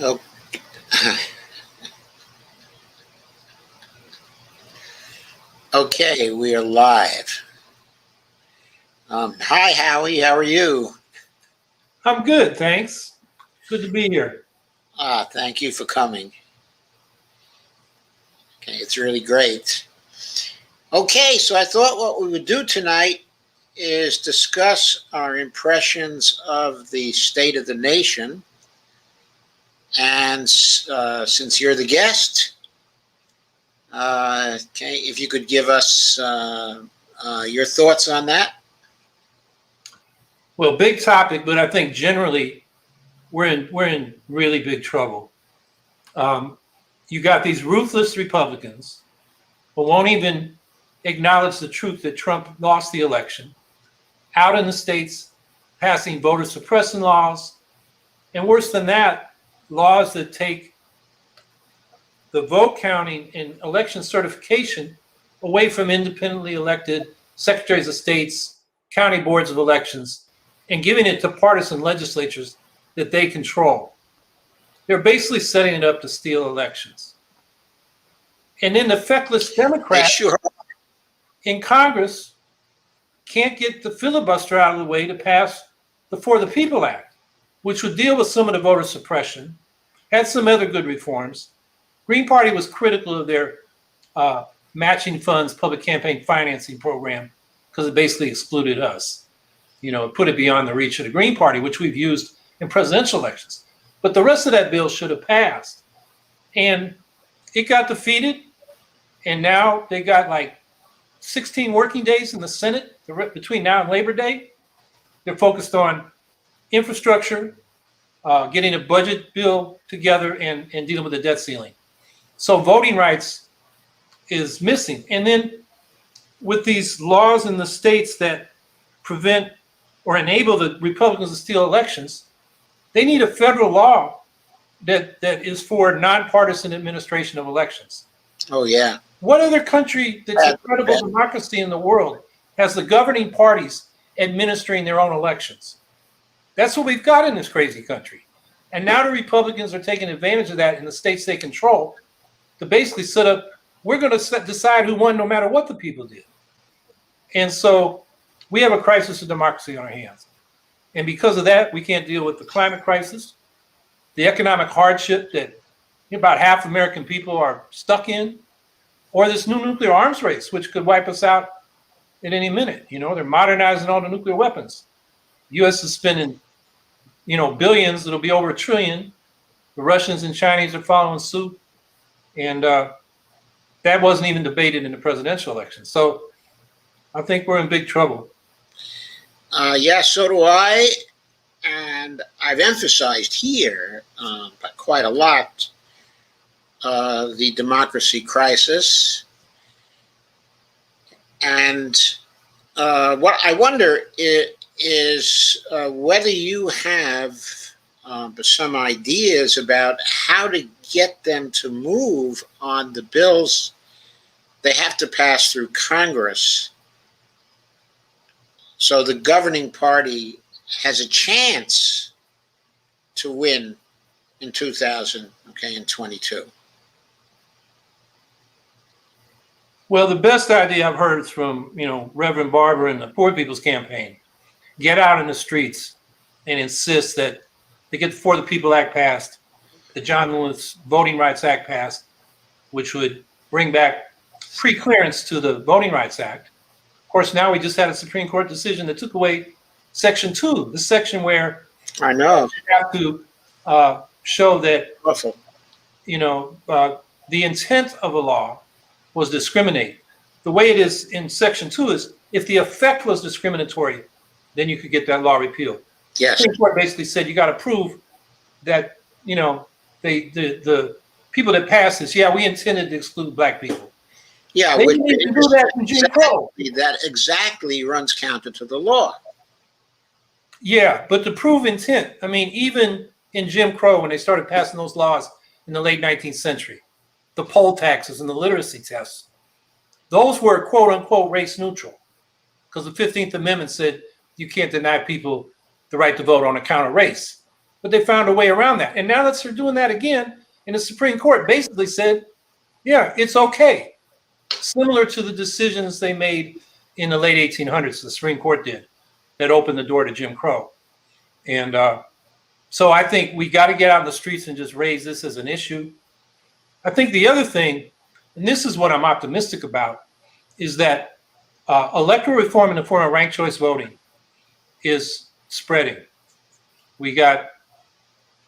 Oh, okay, we are live. Hi, Howie. How are you? I'm good, thanks. Good to be here. Thank you for coming. Okay, it's really great. Okay, so I thought what we would do tonight is discuss our impressions of the state of the nation. And since you're the guest, okay, if you could give us your thoughts on that. Well, big topic, but I think generally we're in really big trouble. You got these ruthless Republicans who won't even acknowledge the truth that Trump lost the election, out in the states passing voter suppression laws, and worse than that, laws that take the vote counting and election certification away from independently elected secretaries of states, county boards of elections, and giving it to partisan legislatures that they control. They're basically setting it up to steal elections. And then the feckless Democrats in Congress can't get the filibuster out of the way to pass the For the People Act, which would deal with some of the voter suppression, had some other good reforms. Green Party was critical of their matching funds public campaign financing program because it basically excluded us. You know, it put it beyond the reach of the Green Party, which we've used in presidential elections. But the rest of that bill should have passed. And it got defeated. And now they got like 16 working days in the Senate between now and Labor Day. They're focused on infrastructure, getting a budget bill together, and dealing with the debt ceiling. So voting rights is missing. And then with these laws in the states that prevent or enable the Republicans to steal elections, they need a federal law that is for nonpartisan administration of elections. Oh, yeah. What other country that's a credible democracy in the world has the governing parties administering their own elections? That's what we've got in this crazy country. And now the Republicans are taking advantage of that in the states they control to basically set up, we're going to decide who won no matter what the people did. And so we have a crisis of democracy on our hands. And because of that, we can't deal with the climate crisis, the economic hardship that about half American people are stuck in, or this new nuclear arms race, which could wipe us out at any minute. You know, they're modernizing all the nuclear weapons. The U.S. is spending, billions. It'll be over $1 trillion. The Russians and Chinese are following suit. And that wasn't even debated in the presidential election. So I think we're in big trouble. Yeah, so do I. And I've emphasized here quite a lot the democracy crisis. And what I wonder is whether you have some ideas about how to get them to move on the bills they have to pass through Congress so the governing party has a chance to win in 2022. Well, the best idea I've heard is from, Reverend Barber and the Poor People's Campaign. Get out in the streets and insist that they get the For the People Act passed, the John Lewis Voting Rights Act passed, which would bring back pre-clearance to the Voting Rights Act. Of course, now we just had a Supreme Court decision that took away Section 2, the section where I know you have to show that awful. The intent of a law was discriminate. The way it is in Section 2 is if the effect was discriminatory, then you could get that law repealed. Yes. The Supreme Court basically said you got to prove that the people that passed this, we intended to exclude black people. Yeah, they didn't even do that in Jim Crow. That exactly runs counter to the law. Yeah, but to prove intent, I mean, even in Jim Crow, when they started passing those laws in the late 19th century, the poll taxes and the literacy tests, those were quote unquote race neutral because the 15th Amendment said you can't deny people the right to vote on account of race. but they found a way around that. And now that they're doing that again, and the Supreme Court basically said, yeah, it's okay. Similar to the decisions they made in the late 1800s, the Supreme Court did, that opened the door to Jim Crow. And so I think we got to get out in the streets and just raise this as an issue. I think the other thing, and this is what I'm optimistic about, is that electoral reform in the form of ranked choice voting is spreading. We got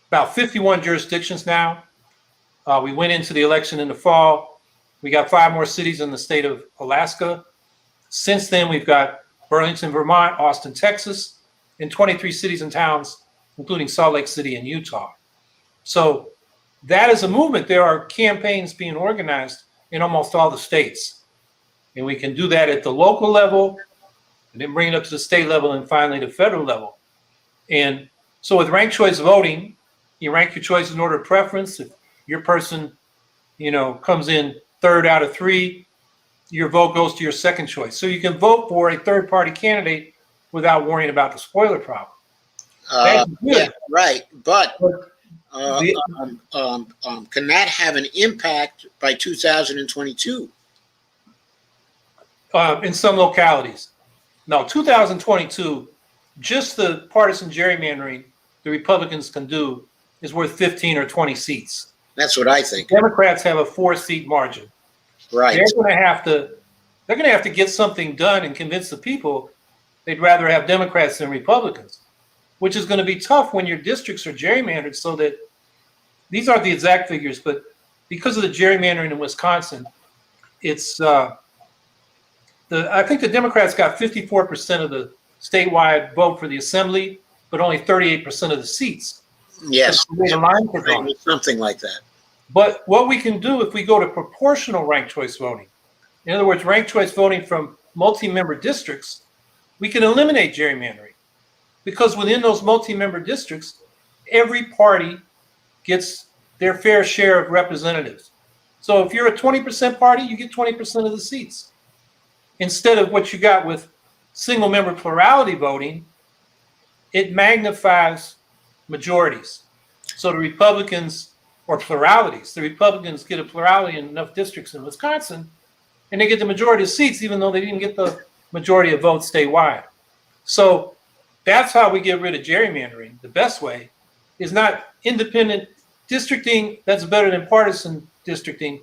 about 51 jurisdictions now. We went into the election in the fall. We got 5 more cities in the state of Alaska. Since then, we've got Burlington, Vermont, Austin, Texas, and 23 cities and towns, including Salt Lake City and Utah. So that is a movement. There are campaigns being organized in almost all the states. And we can do that at the local level, and then bring it up to the state level, and finally the federal level. And so with ranked choice voting, you rank your choice in order of preference. If your person, comes in 3rd out of 3, your vote goes to your second choice. So you can vote for a third-party candidate without worrying about the spoiler problem. Yeah, right. But can that have an impact by 2022? In some localities. No, 2022, just the partisan gerrymandering the Republicans can do is worth 15 or 20 seats. That's what I think. Democrats have a 4-seat margin. Right. They're going to have to get something done and convince the people they'd rather have Democrats than Republicans, which is going to be tough when your districts are gerrymandered. So that these aren't the exact figures, but because of the gerrymandering in Wisconsin, it's I think the Democrats got 54% of the statewide vote for the assembly, but only 38% of the seats. Yes, something like that. But what we can do if we go to proportional ranked choice voting, in other words, ranked choice voting from multi-member districts, we can eliminate gerrymandering, because within those multi-member districts, every party gets their fair share of representatives. So if you're a 20% party, you get 20% of the seats. Instead of what you got with single member plurality voting, it magnifies majorities. So the Republicans, or pluralities, the Republicans get a plurality in enough districts in Wisconsin, and they get the majority of seats, even though they didn't get the majority of votes statewide. So that's how we get rid of gerrymandering. The best way is not independent districting, that's better than partisan districting.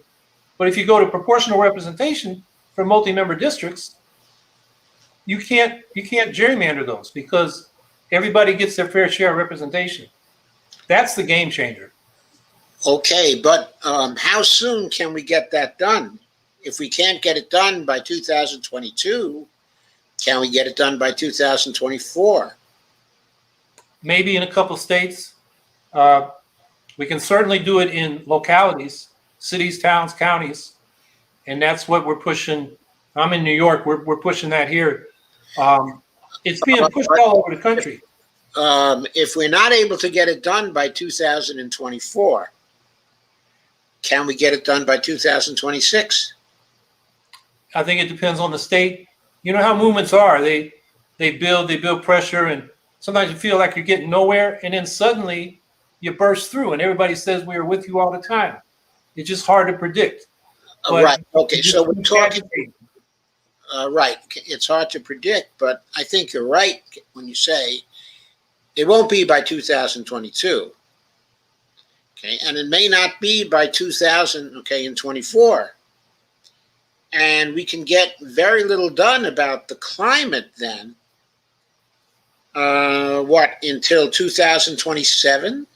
But if you go to proportional representation for multi-member districts, you can't gerrymander those, because everybody gets their fair share of representation. That's the game changer. Okay, but how soon can we get that done? If we can't get it done by 2022, can we get it done by 2024? Maybe in a couple states. We can certainly do it in localities, cities, towns, counties, and that's what we're pushing. I'm in New York. We're pushing that here. It's being pushed all over the country. If we're not able to get it done by 2024, can we get it done by 2026? I think it depends on the state. You know how movements are. They build pressure, and sometimes you feel like you're getting nowhere, and then suddenly you burst through, and everybody says we are with you all the time. It's just hard to predict. Right. Okay. So we're talking. Right. It's hard to predict, but I think you're right when you say it won't be by 2022. Okay. And it may not be by 2024. And we can get very little done about the climate then. Until 2027?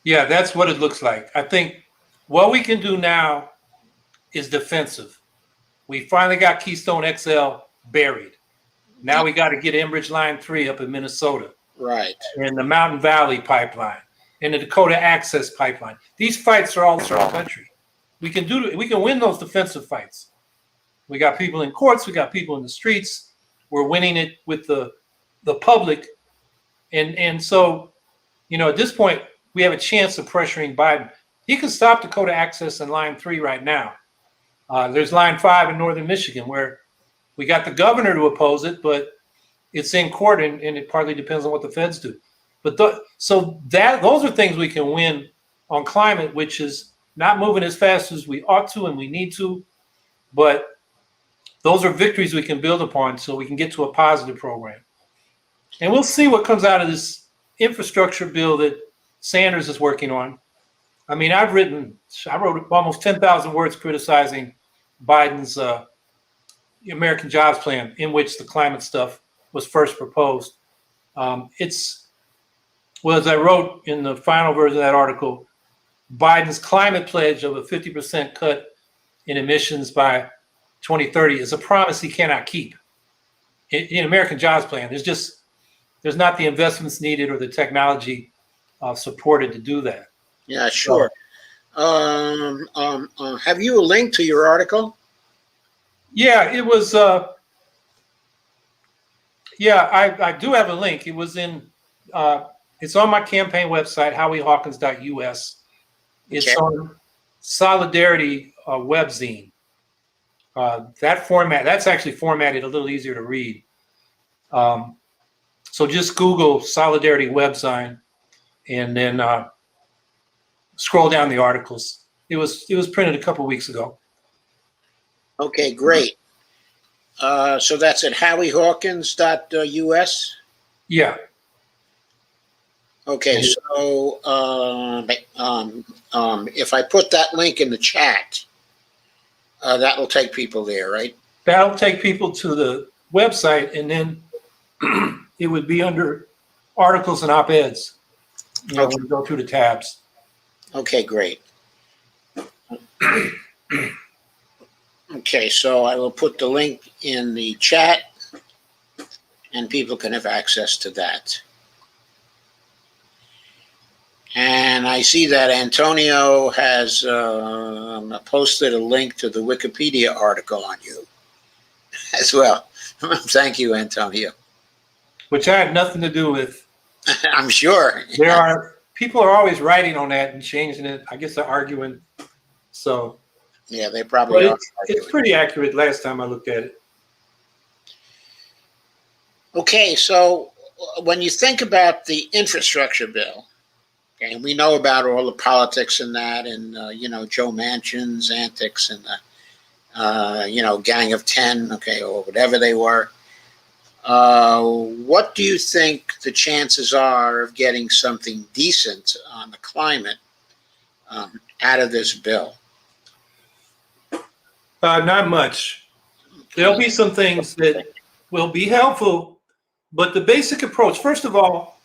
Yeah, that's what it looks like. I think what we can do now is defensive. We finally got Keystone XL buried. Now we got to get Enbridge Line 3 up in Minnesota. Right. And the Mountain Valley Pipeline and the Dakota Access Pipeline. These fights are all throughout the country. We can win those defensive fights. We got people in courts. We got people in the streets. We're winning it with the public. And so, at this point, we have a chance of pressuring Biden. He can stop Dakota Access and Line 3 right now. There's Line 5 in northern Michigan, where we got the governor to oppose it, but it's in court, and it partly depends on what the feds do. But those are things we can win on climate, which is not moving as fast as we ought to and we need to. But those are victories we can build upon so we can get to a positive program. And we'll see what comes out of this infrastructure bill that Sanders is working on. I mean, I wrote almost 10,000 words criticizing Biden's American Jobs Plan, in which the climate stuff was first proposed. As I wrote in the final version of that article, Biden's climate pledge of a 50% cut in emissions by 2030 is a promise he cannot keep. In American Jobs Plan, there's not the investments needed or the technology supported to do that. Yeah, sure. Have you a link to your article? Yeah, it was. I do have a link. It was in. It's on my campaign website, HowieHawkins.us. It's on Solidarity webzine. That format, that's actually formatted a little easier to read. So just Google Solidarity webzine and then scroll down the articles. It was printed a couple weeks ago. Okay, great. So that's at HowieHawkins.us? Yeah. Okay, so if I put that link in the chat, that will take people there, right? That'll take people to the website, and then it would be under articles and op-eds. When you go through the tabs. Okay, great. Okay, so I will put the link in the chat, and people can have access to that. And I see that Antonio has posted a link to the Wikipedia article on you as well. Thank you, Antonio. Which I had nothing to do with. I'm sure. People are always writing on that and changing it. I guess they're arguing. So yeah, they probably are. It's pretty accurate last time I looked at it. Okay, so when you think about the infrastructure bill, okay, and we know about all the politics in that, and Joe Manchin's antics and the Gang of 10, okay, or whatever they were. What do you think the chances are of getting something decent on the climate out of this bill? Not much. There'll be some things that will be helpful, but the basic approach, first of all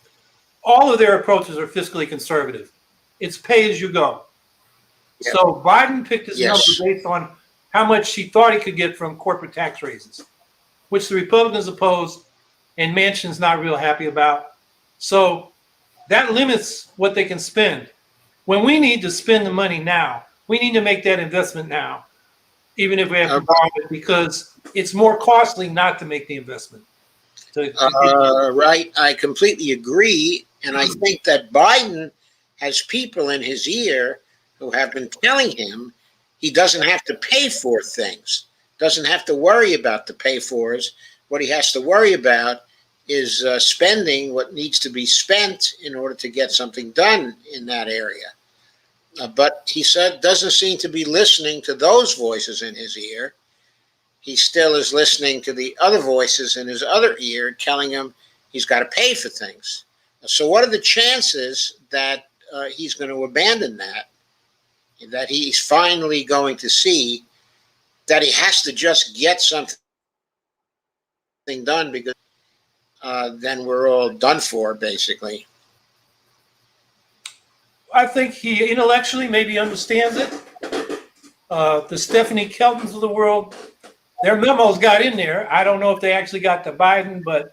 of their approaches are fiscally conservative. It's pay as you go. Yep. So Biden picked his number based on how much he thought he could get from corporate tax raises, which the Republicans opposed and Manchin's not real happy about. So that limits what they can spend. When we need to spend the money now, we need to make that investment now, even if we have to borrow it, because it's more costly not to make the investment. Right. I completely agree. And I think that Biden has people in his ear who have been telling him he doesn't have to pay for things, doesn't have to worry about the pay-fors. What he has to worry about is spending what needs to be spent in order to get something done in that area. But he said doesn't seem to be listening to those voices in his ear. He still is listening to the other voices in his other ear telling him he's got to pay for things. So what are the chances that he's going to abandon that he's finally going to see that he has to just get something done, because then we're all done for, basically? I think he intellectually maybe understands it. The Stephanie Keltons of the world, their memos got in there. I don't know if they actually got to Biden, but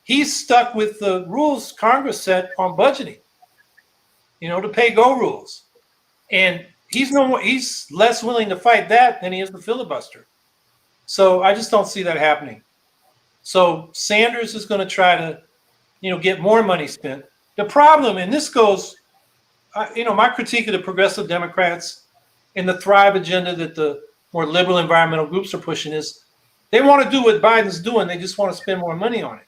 he's stuck with the rules Congress set on budgeting, the pay-go rules. And he's less willing to fight that than he is the filibuster. So I just don't see that happening. So Sanders is going to try to, get more money spent. The problem, and this goes, my critique of the progressive Democrats and the Thrive agenda that the more liberal environmental groups are pushing is they want to do what Biden's doing. They just want to spend more money on it.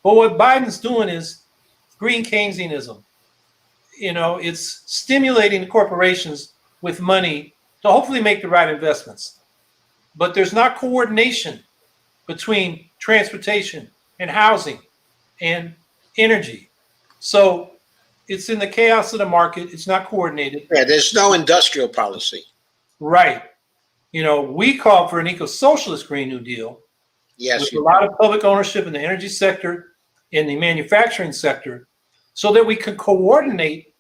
But what Biden's doing is green Keynesianism. It's stimulating corporations with money to hopefully make the right investments. But there's not coordination between transportation and housing and energy. So it's in the chaos of the market. It's not coordinated. Yeah, there's no industrial policy. Right. We called for an eco-socialist Green New Deal Yes, with a lot of public ownership in the energy sector, in the manufacturing sector, so that we could coordinate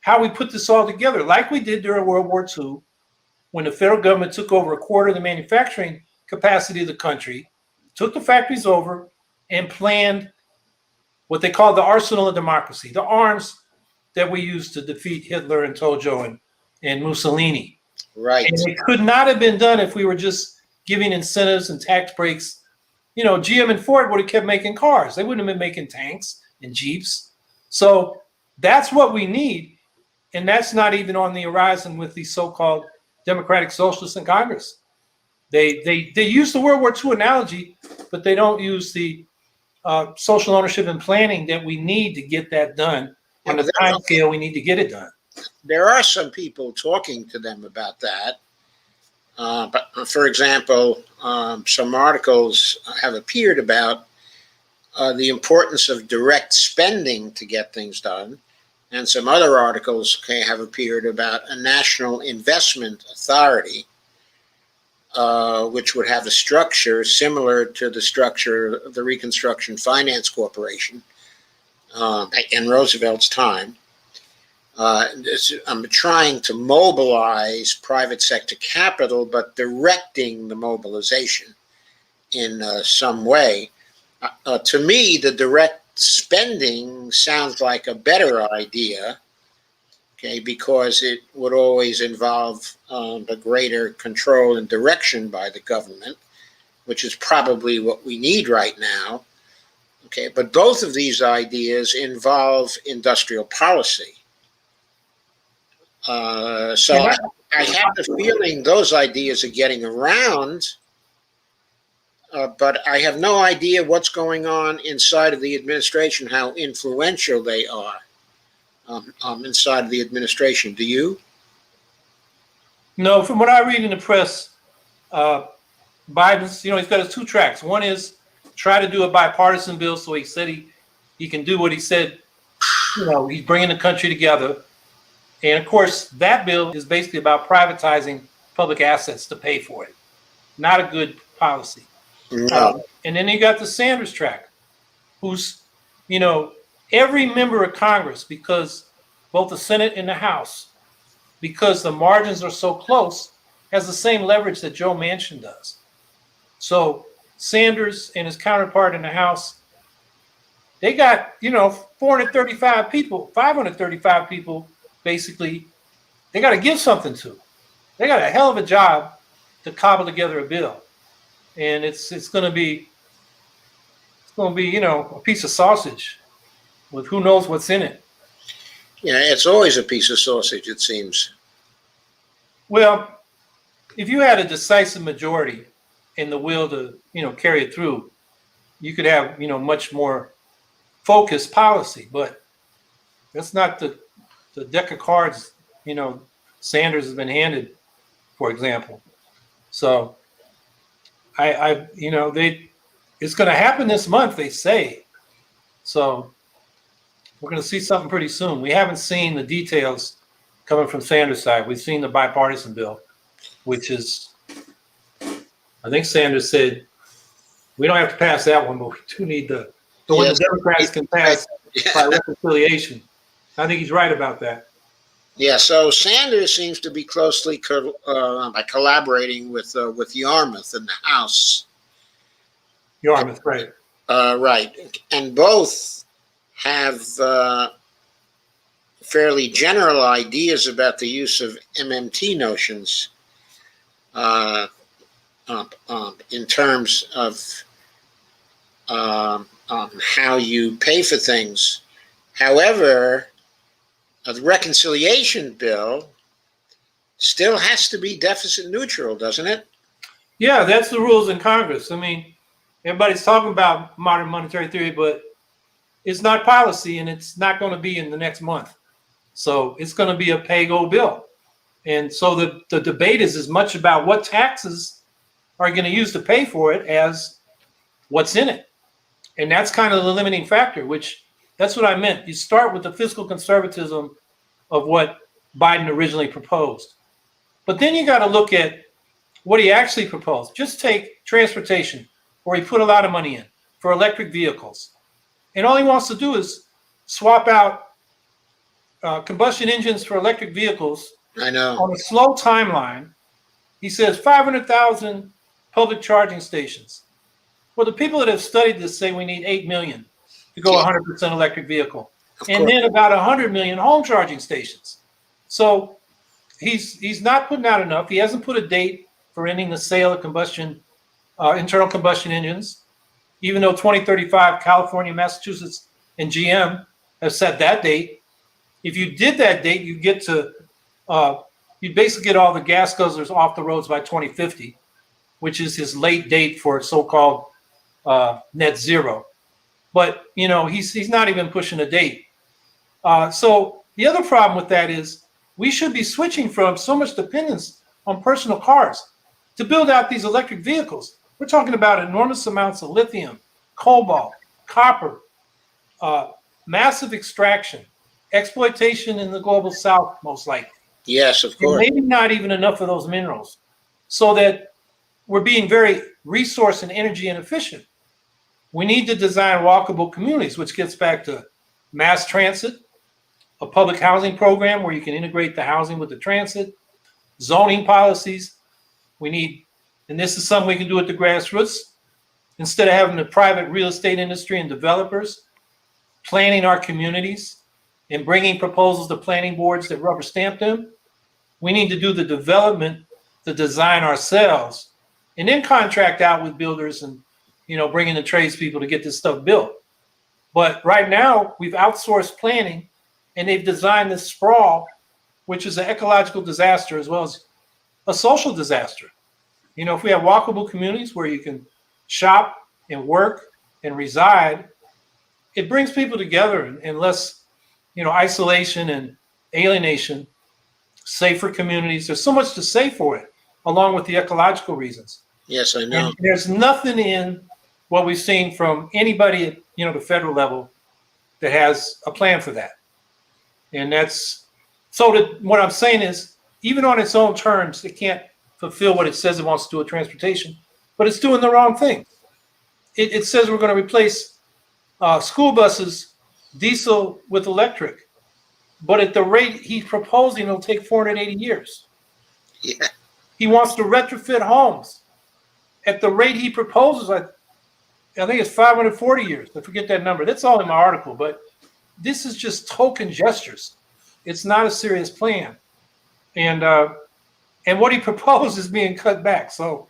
how we put this all together, like we did during World War II, when the federal government took over a quarter of the manufacturing capacity of the country, took the factories over, and planned what they called the arsenal of democracy, the arms that we used to defeat Hitler and Tojo and Mussolini. right. And it could not have been done if we were just giving incentives and tax breaks. GM and Ford would have kept making cars. They wouldn't have been making tanks and Jeeps. So that's what we need. And that's not even on the horizon with these so-called democratic socialists in Congress. They use the World War II analogy, but they don't use the social ownership and planning that we need to get that done on the time scale we need to get it done. There are some people talking to them about that. But for example, some articles have appeared about the importance of direct spending to get things done. And some other articles have appeared about a national investment authority, which would have a structure similar to the structure of the Reconstruction Finance Corporation in Roosevelt's time. I'm trying to mobilize private sector capital, but directing the mobilization in some way. To me, the direct spending sounds like a better idea, because it would always involve the greater control and direction by the government, which is probably what we need right now. But both of these ideas involve industrial policy. So I have the feeling those ideas are getting around, but I have no idea what's going on inside of the administration, how influential they are inside of the administration. Do you? No, from what I read in the press, Biden's, he's got his two tracks. One is try to do a bipartisan bill, so he said he can do what he said. He's bringing the country together. And of course, that bill is basically about privatizing public assets to pay for it. Not a good policy. No. And then you got the Sanders track, who's, every member of Congress, because both the Senate and the House, because the margins are so close, has the same leverage that Joe Manchin does. So Sanders and his counterpart in the House, they got, 435 people, 535 people, basically, they got to give something to. They got a hell of a job to cobble together a bill. And it's going to be, a piece of sausage with who knows what's in it. Yeah, it's always a piece of sausage, it seems. Well, if you had a decisive majority and the will to, carry it through, you could have, much more focused policy. But that's not the deck of cards, Sanders has been handed, for example. So it's going to happen this month, they say. So we're going to see something pretty soon. We haven't seen the details coming from Sanders' side. We've seen the bipartisan bill, which is, I think Sanders said, we don't have to pass that one, but we do need the one the Democrats can pass by reconciliation. I think he's right about that. Yeah, so Sanders seems to be closely collaborating with Yarmouth in the House. Yarmouth, right. Right. And both have fairly general ideas about the use of MMT notions in terms of how you pay for things. However, the reconciliation bill still has to be deficit neutral, doesn't it? Yeah, that's the rules in Congress. I mean, everybody's talking about modern monetary theory, but is not policy, and it's not going to be in the next month. So it's going to be a pay-go bill. And so the debate is as much about what taxes are going to use to pay for it as what's in it. And that's kind of the limiting factor, which that's what I meant. You start with the fiscal conservatism of what Biden originally proposed. But then you got to look at what he actually proposed. Just take transportation, where he put a lot of money in for electric vehicles. And all he wants to do is swap out combustion engines for electric vehicles. I know. On a slow timeline. He says 500,000 public charging stations. Well, the people that have studied this say we need 8 million to go 100% electric vehicle. And then about 100 million home charging stations. So he's not putting out enough. He hasn't put a date for ending the sale of internal combustion engines, even though 2035, California, Massachusetts, and GM have set that date. If you did that date, you get to, you basically get all the gas guzzlers off the roads by 2050, which is his late date for so-called net zero. But, you know, he's not even pushing a date. So the other problem with that is we should be switching from so much dependence on personal cars to build out these electric vehicles. We're talking about enormous amounts of lithium, cobalt, copper, massive extraction, exploitation in the global south, most likely. Yes, of course. And maybe not even enough of those minerals, so that we're being very resource and energy inefficient. We need to design walkable communities, which gets back to mass transit, a public housing program where you can integrate the housing with the transit, zoning policies. We need, and this is something we can do at the grassroots, instead of having the private real estate industry and developers planning our communities and bringing proposals to planning boards that rubber stamp them. We need to do the development, the design ourselves, and then contract out with builders and, you know, bring in the tradespeople to get this stuff built. But right now, we've outsourced planning, and they've designed this sprawl, which is an ecological disaster as well as a social disaster. You know, if we have walkable communities where you can shop and work and reside, it brings people together and less, you know, isolation and alienation, safer communities. There's so much to say for it, along with the ecological reasons. Yes, I know. And there's nothing in what we've seen from anybody at, you know, the federal level that has a plan for that. And that's, so that what I'm saying is, even on its own terms, it can't fulfill what it says it wants to do with transportation, but it's doing the wrong thing. It says we're going to replace school buses, diesel with electric, but at the rate he's proposing, it'll take 480 years. Yeah. He wants to retrofit homes. At the rate he proposes, I think it's 540 years. I forget that number. That's all in my article, but this is just token gestures. It's not a serious plan. And what he proposed is being cut back. So,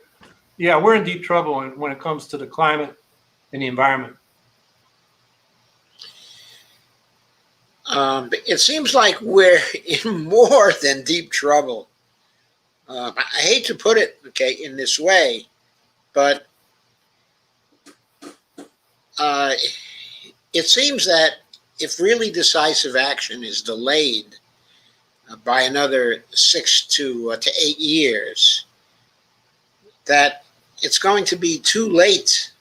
yeah, we're in deep trouble when it comes to the climate and the environment. It seems like we're in more than deep trouble. I hate to put it, okay, in this way, but it seems that if really decisive action is delayed by another 6 to 8 years, that it's going to be too late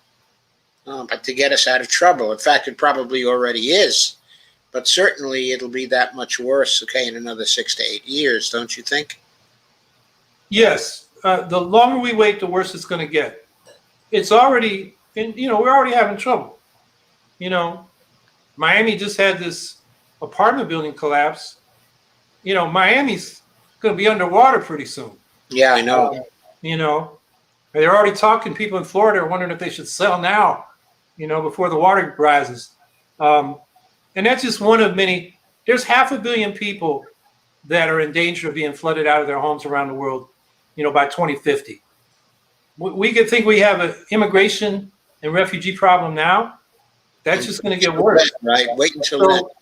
to get us out of trouble. In fact, it probably already is, but certainly it'll be that much worse, okay, in another 6 to 8 years, don't you think? Yes. The longer we wait, the worse it's going to get. It's already, you know, we're already having trouble. You know, Miami just had this apartment building collapse. You know, Miami's going to be underwater pretty soon. Yeah, I know. You know, they're already talking. People in Florida are wondering if they should sell now, you know, before the water rises. And that's just one of many. There's 500 million people that are in danger of being flooded out of their homes around the world, you know, by 2050. We could think we have an immigration and refugee problem now. That's just going to get worse. Right. Wait until so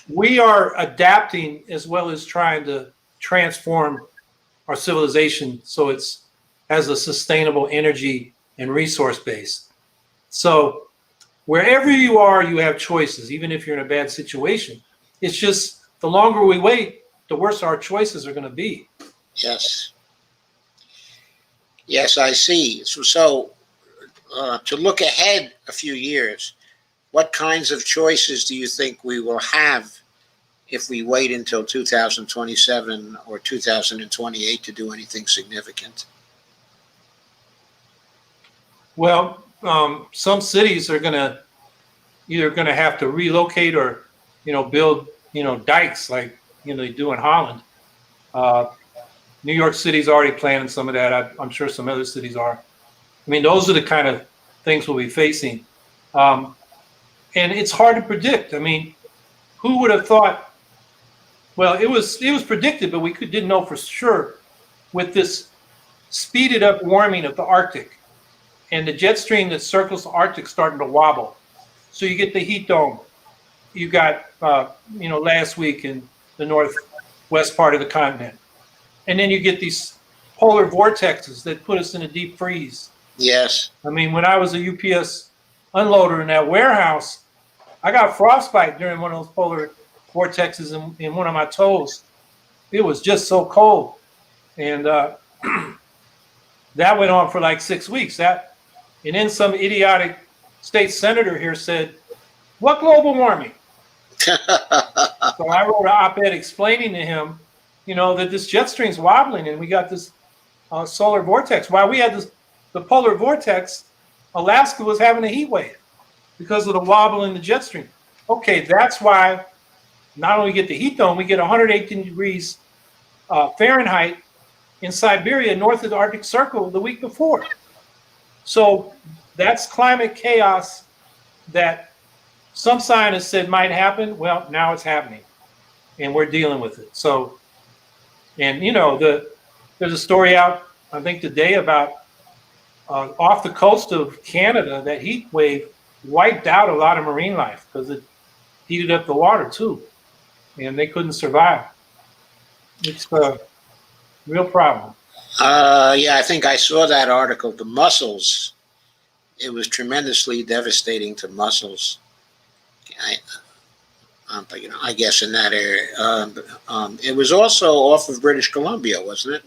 we are adapting as well as trying to transform our civilization so it's has a sustainable energy and resource base. So wherever you are, you have choices, even if you're in a bad situation. It's just the longer we wait, the worse our choices are going to be. Yes. Yes, I see. So to look ahead a few years, what kinds of choices do you think we will have if we wait until 2027 or 2028 to do anything significant? Well, some cities are either going to have to relocate or, build, dikes like, they do in Holland. New York City's already planning some of that. I'm sure some other cities are. I mean, those are the kind of things we'll be facing. And it's hard to predict. I mean, who would have thought? Well, it was predicted, but we didn't know for sure with this speeded up warming of the Arctic and the jet stream that circles the Arctic starting to wobble. So you get the heat dome. You got, last week in the northwest part of the continent. And then you get these polar vortexes that put us in a deep freeze. Yes. I mean, when I was a UPS unloader in that warehouse, I got frostbite during one of those polar vortexes in one of my toes. It was just so cold. And that went on for like 6 weeks. And then some idiotic state senator here said, "What global warming?" So I wrote an op-ed explaining to him, that this jet stream's wobbling and we got this solar vortex. While we had the polar vortex, Alaska was having a heat wave because of the wobble in the jet stream. Okay, that's why not only get the heat dome, we get 118 degrees Fahrenheit in Siberia north of the Arctic Circle the week before. So that's climate chaos that some scientists said might happen. Well, now it's happening and we're dealing with it. So, and there's a story out, I think today, about off the coast of Canada, that heat wave wiped out a lot of marine life because it heated up the water too, and they couldn't survive. It's a real problem. Yeah, I think I saw that article. The mussels, it was tremendously devastating to mussels. I guess in that area. It was also off of British Columbia, wasn't it?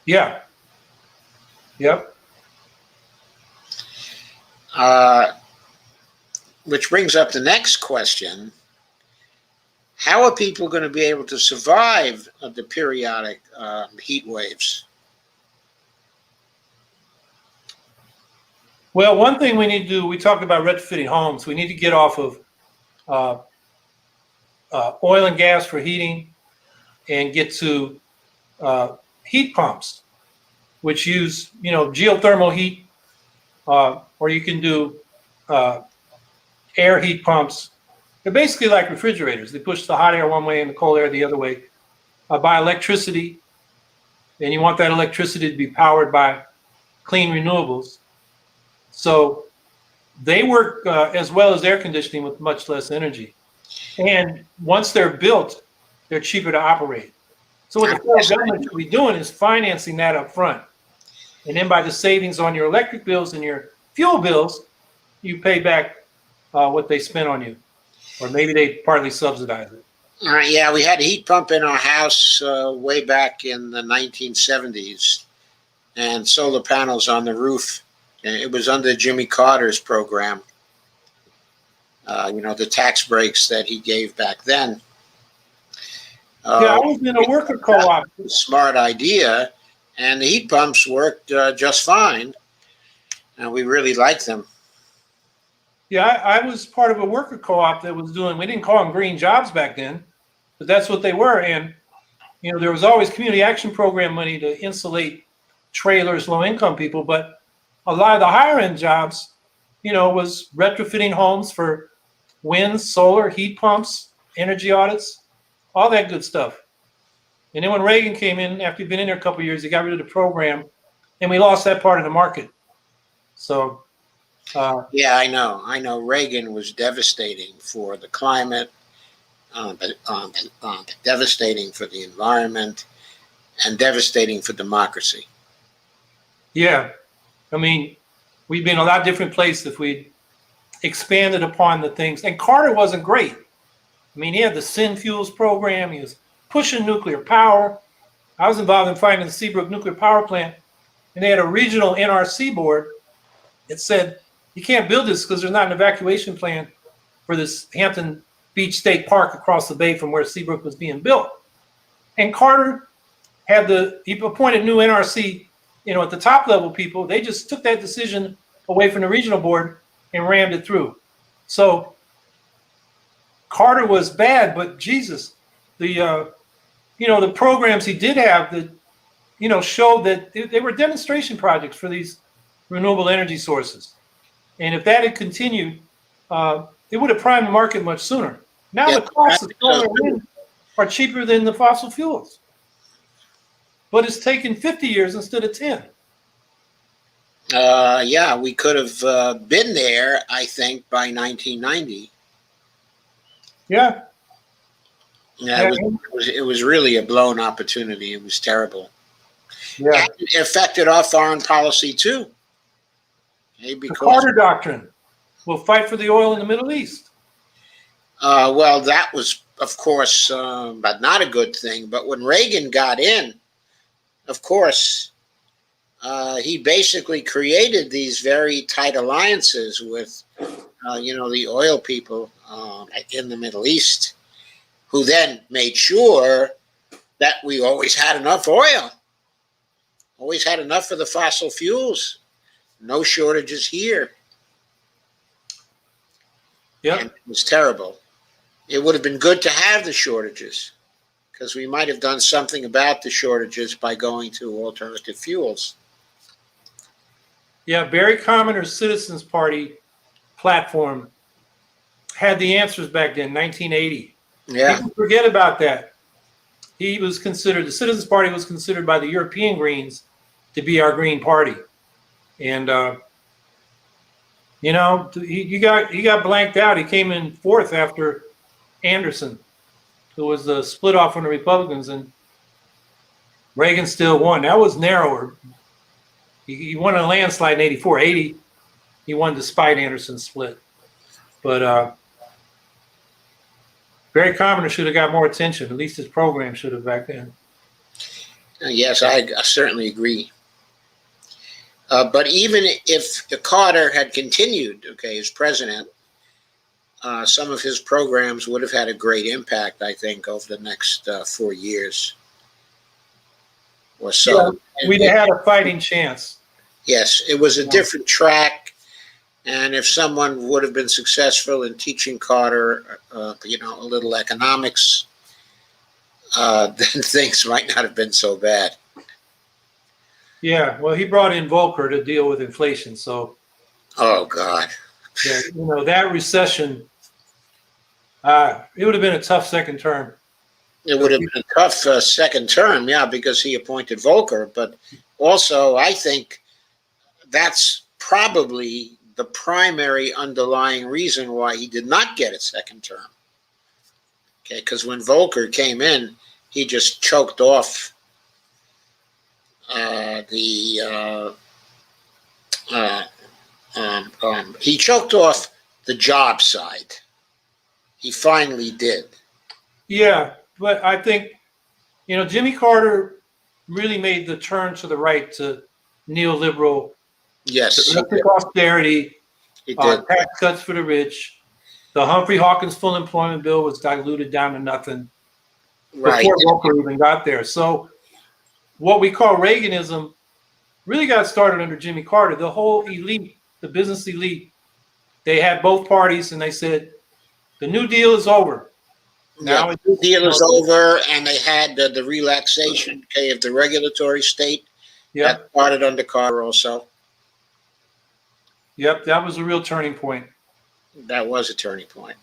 Yeah. Yep. Which brings up the next question. How are people going to be able to survive the periodic heat waves? Well, one thing we need to do, we talked about retrofitting homes. We need to get off of oil and gas for heating and get to heat pumps, which use, geothermal heat, or you can do air heat pumps. They're basically like refrigerators. They push the hot air one way and the cold air the other way by electricity. And you want that electricity to be powered by clean renewables. So they work as well as air conditioning with much less energy. And once they're built, they're cheaper to operate. So what the federal government should be doing is financing that up front. And then by the savings on your electric bills and your fuel bills, you pay back what they spent on you. Or maybe they partly subsidize it. Yeah, we had a heat pump in our house way back in the 1970s and solar panels on the roof. And it was under Jimmy Carter's program, the tax breaks that he gave back then. Yeah, I was in a worker co-op. Smart idea. And the heat pumps worked just fine. And we really liked them. Yeah, I was part of a worker co-op that was doing, we didn't call them green jobs back then, but that's what they were. And, there was always community action program money to insulate trailers, low income people. But a lot of the higher end jobs, was retrofitting homes for wind, solar, heat pumps, energy audits, all that good stuff. And then when Reagan came in, after he'd been in there a couple of years, he got rid of the program and we lost that part of the market. So, yeah, I know. Reagan was devastating for the climate, devastating for the environment, and devastating for democracy. Yeah, I mean, we'd be in a lot different place if we'd expanded upon the things. And Carter wasn't great. I mean, he had the Synfuels program. He was pushing nuclear power. I was involved in fighting the Seabrook nuclear power plant, and they had a regional NRC board that said, you can't build this because there's not an evacuation plan for this Hampton Beach State Park across the bay from where Seabrook was being built. And Carter he appointed new NRC, at the top level people. They just took that decision away from the regional board and rammed it through. So Carter was bad, but Jesus, the programs he did have that, showed that they were demonstration projects for these renewable energy sources. And if that had continued, it would have primed the market much sooner. Now the costs of solar and wind are cheaper than the fossil fuels. But it's taken 50 years instead of 10. Yeah, we could have been there, I think, by 1990. Yeah. Yeah, it was really a blown opportunity. It was terrible. Yeah. And it affected our foreign policy too. Okay, The Carter Doctrine will fight for the oil in the Middle East. Well, that was, of course, but not a good thing. But when Reagan got in, of course, he basically created these very tight alliances with, the oil people in the Middle East, who then made sure that we always had enough oil, always had enough of the fossil fuels, no shortages here. Yeah, it was terrible. It would have been good to have the shortages, because we might have done something about the shortages by going to alternative fuels. Yeah, Barry Commoner's Citizens Party platform had the answers back then, 1980. Yeah. People forget about that. The Citizens Party was considered by the European Greens to be our Green Party. And, he got blanked out. He came in fourth after Anderson, who was the split off from the Republicans, and Reagan still won. That was narrower. He won a landslide in 84. 80, he won despite Anderson's split. But Barry Commoner should have got more attention. At least his program should have back then. Yes, I certainly agree. But even if Carter had continued, as president, some of his programs would have had a great impact, I think, over the next 4 years or so. Yeah, we'd have had a fighting chance. Yes, it was a different track. And if someone would have been successful in teaching Carter, a little economics, then things might not have been so bad. Yeah, well, he brought in Volcker to deal with inflation. So, oh God, yeah, that recession, it would have been a tough second term. It would have been a tough second term, yeah, because he appointed Volcker. But also, I think that's probably the primary underlying reason why he did not get a second term. Because when Volcker came in, he just choked off he choked off the job side. He finally did. Yeah, but I think, Jimmy Carter really made the turn to the right to neoliberal, domestic austerity, tax cuts for the rich. The Humphrey Hawkins full employment bill was diluted down to nothing before Volcker even got there. So what we call Reaganism really got started under Jimmy Carter. The whole elite, the business elite, they had both parties, and they said, the New Deal is over. Now the New Deal is over, and they had the relaxation of the regulatory state. Yep. That started under Carter also. Yep, that was a real turning point. That was a turning point.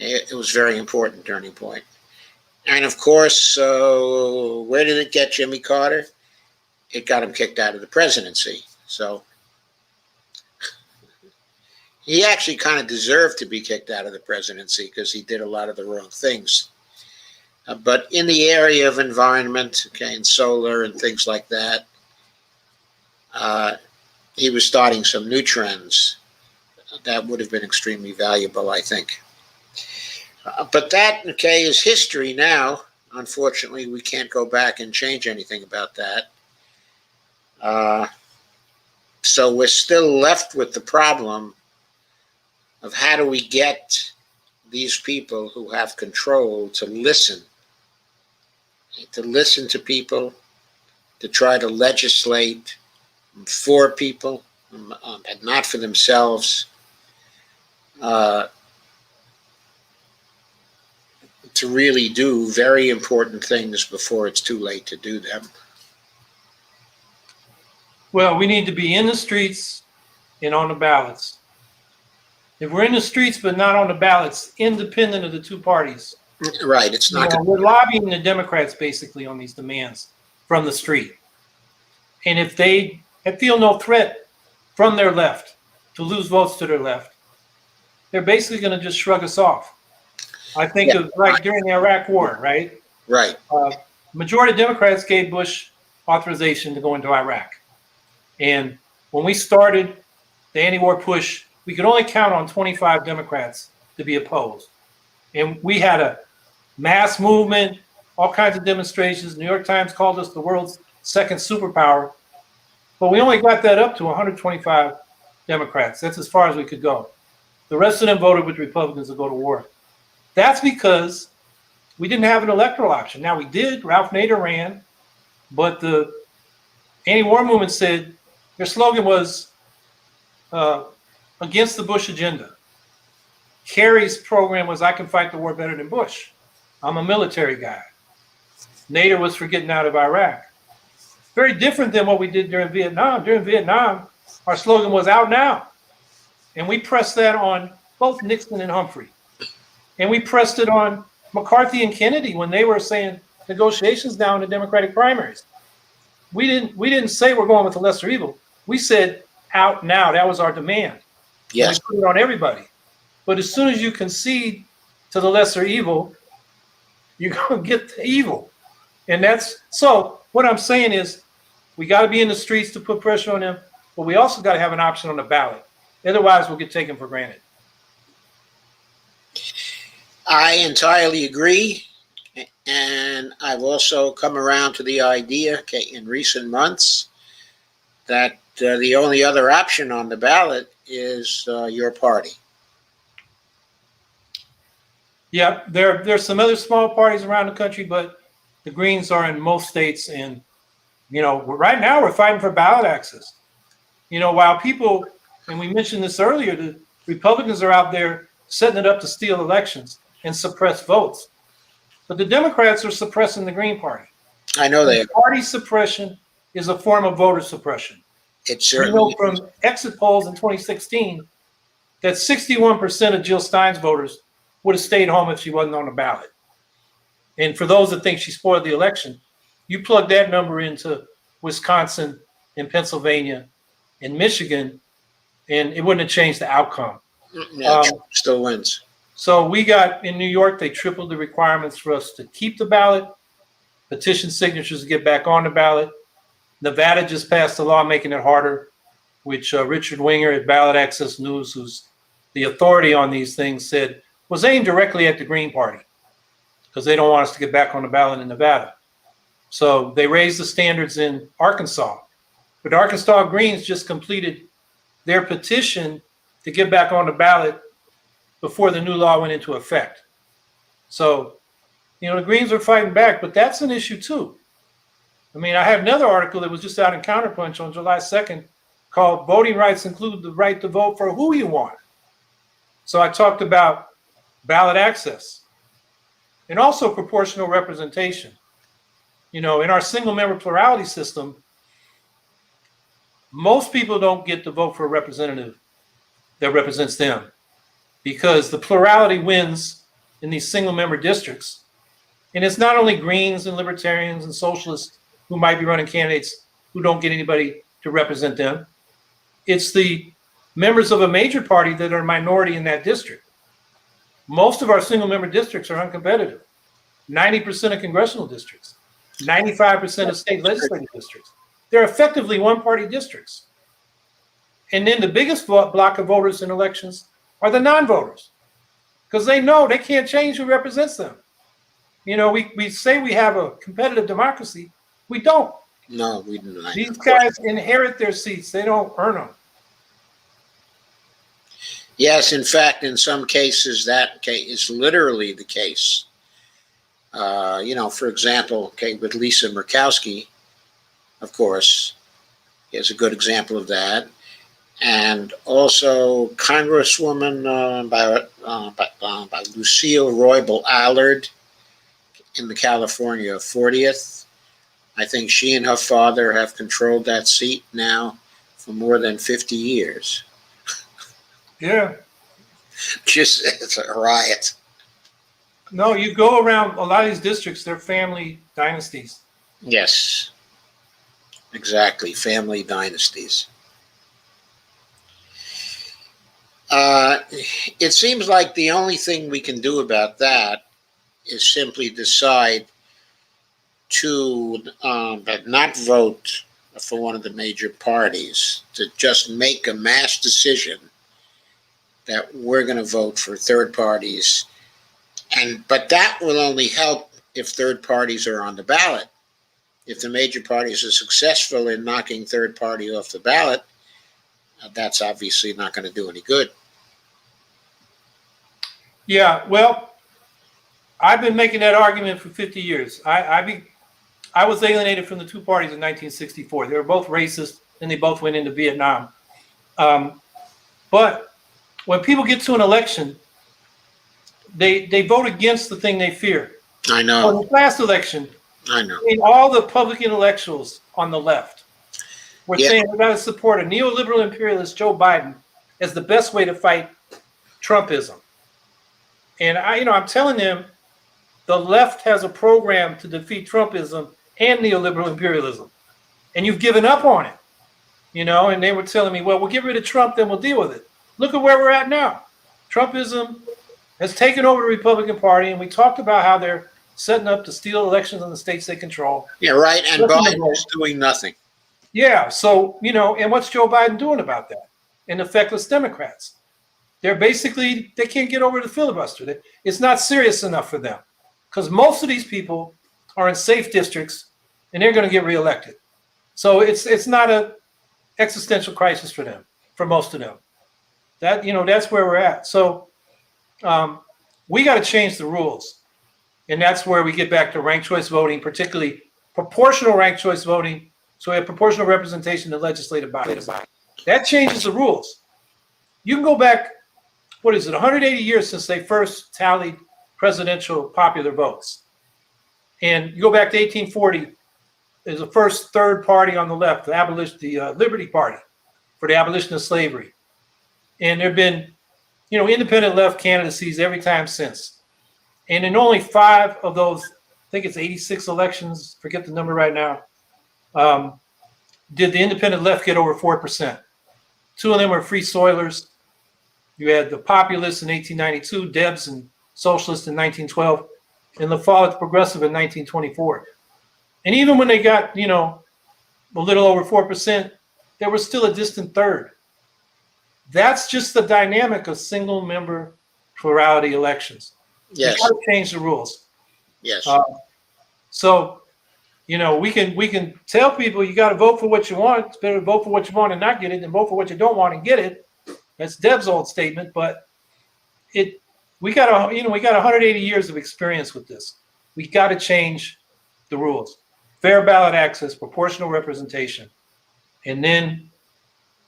It was a very important turning point. And of course, where did it get Jimmy Carter? It got him kicked out of the presidency. So he actually kind of deserved to be kicked out of the presidency because he did a lot of the wrong things. But in the area of environment, and solar and things like that, he was starting some new trends. that would have been extremely valuable, I think. But that, okay, is history now. Unfortunately, we can't go back and change anything about that. So we're still left with the problem of how do we get these people who have control to listen to people, to try to legislate for people and not for themselves, to really do very important things before it's too late to do them. Well, we need to be in the streets and on the ballots. If we're in the streets but not on the ballots, independent of the two parties, right? It's not. We're lobbying the Democrats basically on these demands from the street. And if they feel no threat from their left to lose votes to their left, they're basically going to just shrug us off. I think of like during the Iraq War, right? Right. Majority of Democrats gave Bush authorization to go into Iraq. And when we started the anti-war push, we could only count on 25 Democrats to be opposed. And we had a mass movement, all kinds of demonstrations. New York Times called us the world's second superpower. But we only got that up to 125 Democrats. That's as far as we could go. The rest of them voted with Republicans to go to war. That's because we didn't have an electoral option. Now we did. Ralph Nader ran. But the anti-war movement said their slogan was against the Bush agenda. Kerry's program was, I can fight the war better than Bush. I'm a military guy. Nader was for getting out of Iraq. Very different than what we did during Vietnam. During Vietnam, our slogan was out now. And we pressed that on both Nixon and Humphrey. And we pressed it on McCarthy and Kennedy when they were saying negotiations down in the Democratic primaries. We didn't say we're going with the lesser evil. We said out now. That was our demand. Yes. We put it on everybody. But as soon as you concede to the lesser evil, you're going to get the evil. And that's, so what I'm saying is we got to be in the streets to put pressure on them, but we also got to have an option on the ballot. Otherwise, we'll get taken for granted. I entirely agree. And I've also come around to the idea, okay, in recent months that the only other option on the ballot is your party. Yeah, there's some other small parties around the country, but the Greens are in most states. And, right now we're fighting for ballot access. While people, and we mentioned this earlier, the Republicans are out there setting it up to steal elections and suppress votes. But the Democrats are suppressing the Green Party. I know they are. Party suppression is a form of voter suppression. It's certainly from exit polls in 2016 that 61% of Jill Stein's voters would have stayed home if she wasn't on the ballot. And for those that think she spoiled the election, you plug that number into Wisconsin and Pennsylvania and Michigan, and it wouldn't have changed the outcome. Yeah, still wins. So we got in New York, they tripled the requirements for us to keep the ballot, petition signatures to get back on the ballot. Nevada just passed a law making it harder, which Richard Winger at Ballot Access News, who's the authority on these things, said was aimed directly at the Green Party because they don't want us to get back on the ballot in Nevada. So they raised the standards in Arkansas. But the Arkansas Greens just completed their petition to get back on the ballot before the new law went into effect. So, the Greens are fighting back, but that's an issue too. I mean, I have another article that was just out in Counterpunch on July 2nd called Voting Rights Include the Right to Vote for Who You Want. So I talked about ballot access and also proportional representation. In our single member plurality system, most people don't get to vote for a representative that represents them because the plurality wins in these single member districts. And it's not only Greens and Libertarians and Socialists who might be running candidates who don't get anybody to represent them. It's the members of a major party that are a minority in that district. Most of our single member districts are uncompetitive. 90% of congressional districts, 95% of state legislative districts. They're effectively one party districts. And then the biggest block of voters in elections are the non-voters, because they know they can't change who represents them. You know, we say we have a competitive democracy. We don't. No, we didn't. These guys inherit their seats. They don't earn them. Yes, in fact, in some cases, that is literally the case. You know, for example, okay, with Lisa Murkowski, of course, is a good example of that. And also Congresswoman by Lucille Roybal Allard in the California 40th. I think she and her father have controlled that seat now for more than 50 years. Yeah. Just, it's a riot. No, you go around a lot of these districts, they're family dynasties. Yes, exactly. Family dynasties. It seems like the only thing we can do about that is simply decide to not vote for one of the major parties, to just make a mass decision that we're going to vote for third parties. But that will only help if third parties are on the ballot. If the major parties are successful in knocking third party off the ballot, that's obviously not going to do any good. Yeah, well, I've been making that argument for 50 years. I was alienated from the two parties in 1964. They were both racist, and they both went into Vietnam. But when people get to an election, they vote against the thing they fear. I know. On the last election, I know. all the public intellectuals on the left were saying we got to support a neoliberal imperialist Joe Biden as the best way to fight Trumpism. And I'm telling them the left has a program to defeat Trumpism and neoliberal imperialism, and you've given up on it. And they were telling me, well, we'll get rid of Trump, then we'll deal with it. Look at where we're at now. Trumpism has taken over the Republican Party, and we talked about how they're setting up to steal elections in the states they control. Yeah, right. And Biden is doing nothing. Yeah. So, and what's Joe Biden doing about that? And the feckless Democrats. They can't get over the filibuster. It's not serious enough for them, because most of these people are in safe districts and they're going to get reelected. So it's not a existential crisis for them, for most of them. That's where we're at. So we got to change the rules. And that's where we get back to ranked choice voting, particularly proportional ranked choice voting. So we have proportional representation in the legislative bodies. That changes the rules. You can go back, 180 years since they first tallied presidential popular votes. And you go back to 1840, there's the first third party on the left, the Liberty Party, for the abolition of slavery. And there have been, independent left candidacies every time since. And in only 5 of those, I think it's 86 elections, forget the number right now, did the independent left get over 4%. 2 of them were free soilers. You had the populists in 1892, Debs and socialists in 1912, and the Follett progressive in 1924. And even when they got, a little over 4%, there was still a distant third. That's just the dynamic of single member plurality elections. Yes. You got to change the rules. Yes. So, we can tell people you got to vote for what you want. It's better to vote for what you want and not get it than vote for what you don't want and get it. That's Deb's old statement, but we got 180 years of experience with this. We got to change the rules. Fair ballot access, proportional representation, and then,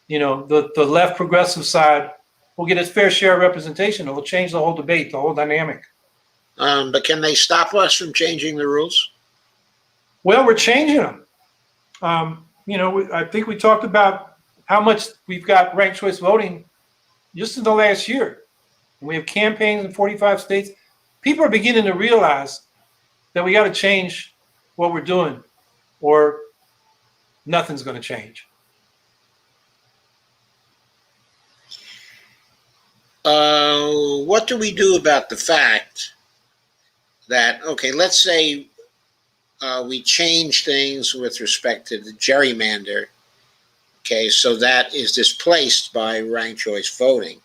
the left progressive side will get its fair share of representation. It will change the whole debate, the whole dynamic. But can they stop us from changing the rules? Well, we're changing them. I think we talked about how much we've got ranked choice voting just in the last year. We have campaigns in 45 states. People are beginning to realize that we got to change what we're doing, or nothing's going to change. What do we do about the fact that, okay, let's say we change things with respect to the gerrymander Okay, so that is displaced by ranked choice voting.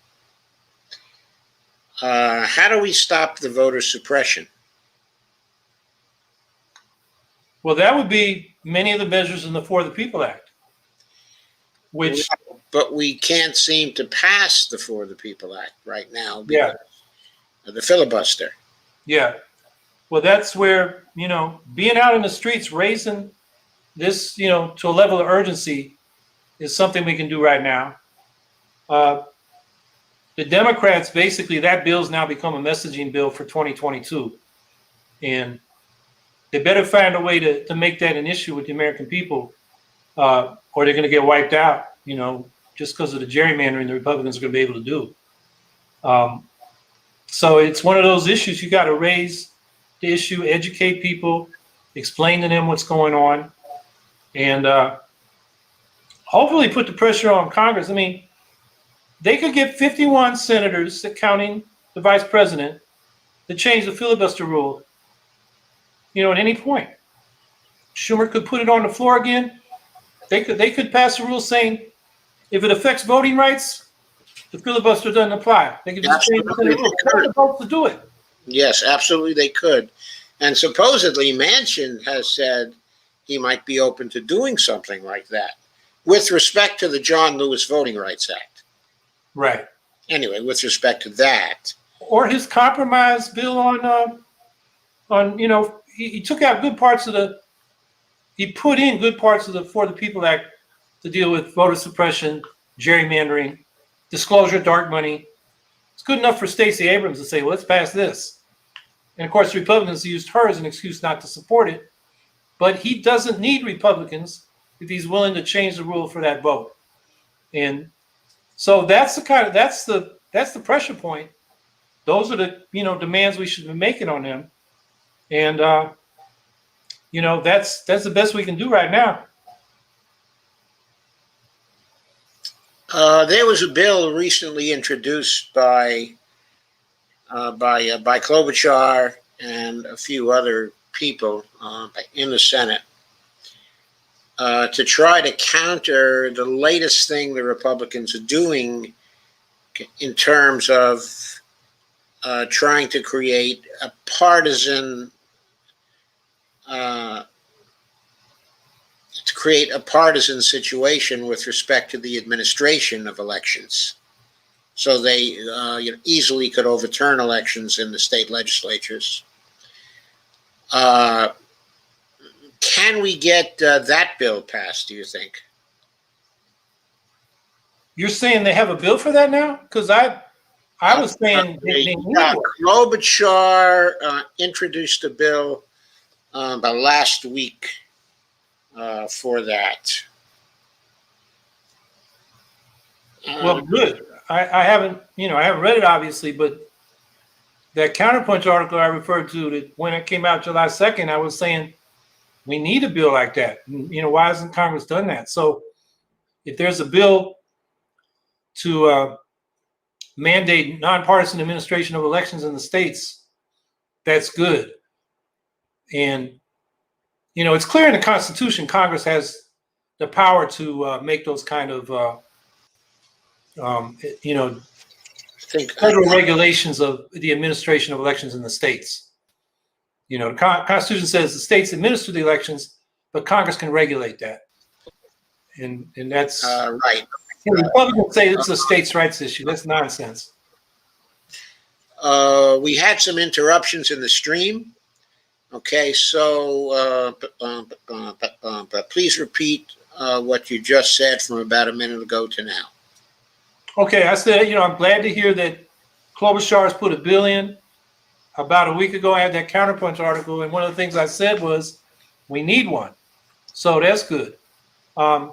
How do we stop the voter suppression? Well, that would be many of the measures in the For the People Act, which, but we can't seem to pass the For the People Act right now yeah, because of the filibuster. yeah. Well, that's where, being out in the streets, raising this, to a level of urgency is something we can do right now. The Democrats, basically, that bill's now become a messaging bill for 2022. And they better find a way to make that an issue with the American people, or they're going to get wiped out, just because of the gerrymandering the Republicans are going to be able to do. So it's one of those issues you got to raise the issue, educate people, explain to them what's going on, and hopefully put the pressure on Congress. I mean, they could get 51 senators, counting the vice president, to change the filibuster rule, at any point. Schumer could put it on the floor again. They could pass a rule saying if it affects voting rights, the filibuster doesn't apply. They could just change the rule. They have the votes to do it. Yes, absolutely they could. And supposedly Manchin has said he might be open to doing something like that with respect to the John Lewis Voting Rights Act. Right. Anyway, with respect to that. Or his compromise bill on he took out good parts of he put in good parts of the For the People Act to deal with voter suppression, gerrymandering, disclosure of dark money. It's good enough for Stacey Abrams to say, well, let's pass this. And of course, the Republicans used her as an excuse not to support it. But he doesn't need Republicans if he's willing to change the rule for that vote. And so that's the pressure point. Those are the demands we should be making on them. And that's the best we can do right now. There was a bill recently introduced by Klobuchar and a few other people in the Senate to try to counter the latest thing the Republicans are doing in terms of trying to create a partisan situation with respect to the administration of elections. So they easily could overturn elections in the state legislatures. Can we get that bill passed, do you think? You're saying they have a bill for that now? Because I was saying Klobuchar introduced a bill about last week for that. Well, good. I haven't read it obviously, but that Counterpunch article I referred to, that when it came out July 2nd, I was saying we need a bill like that. Why hasn't Congress done that? So if there's a bill to mandate nonpartisan administration of elections in the states, that's good. And it's clear in the Constitution Congress has the power to make those kind of federal regulations of the administration of elections in the states. The Constitution says the states administer the elections, but Congress can regulate that. And that's right. Republicans say it's a states' rights issue. That's nonsense. We had some interruptions in the stream. Okay, so but please repeat what you just said from about a minute ago to now. Okay, I said, I'm glad to hear that Klobuchar has put a bill in. About a week ago, I had that Counterpunch article, and one of the things I said was, we need one. So that's good. And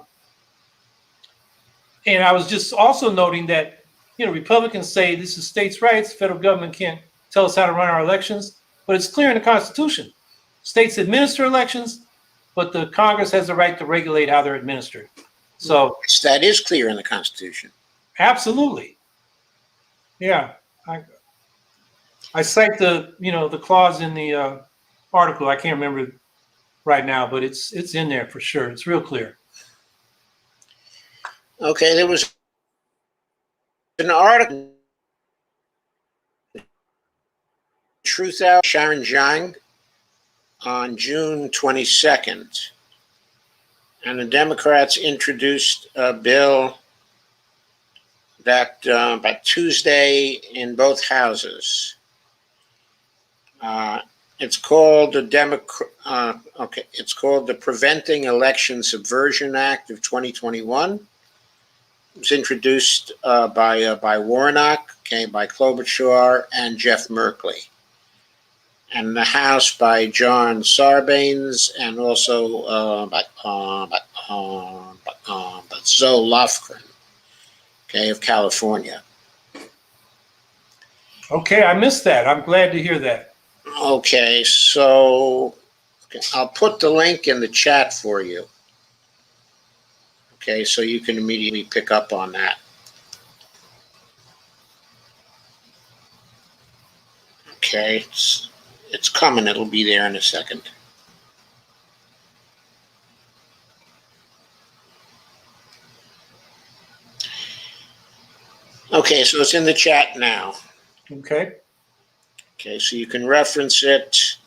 I was just also noting that, Republicans say this is states' rights. Federal government can't tell us how to run our elections, but it's clear in the Constitution. States administer elections, but the Congress has the right to regulate how they're administered. So that is clear in the Constitution. Absolutely. Yeah. I cite the clause in the article. I can't remember right now, but it's in there for sure. It's real clear. Okay, there was an article, Truth Out, Sharon Zhang, on June 22nd. And the Democrats introduced a bill that by Tuesday in both houses. It's called it's called the Preventing Election Subversion Act of 2021. It was introduced by Warnock, by Klobuchar and Jeff Merkley, and the House by John Sarbanes, and also by Zoe Lofgren, of California. Okay, I missed that. I'm glad to hear that. Okay, so I'll put the link in the chat for you. Okay, so you can immediately pick up on that. Okay, it's coming. It'll be there in a second. Okay, so it's in the chat now. Okay. Okay, so you can reference it.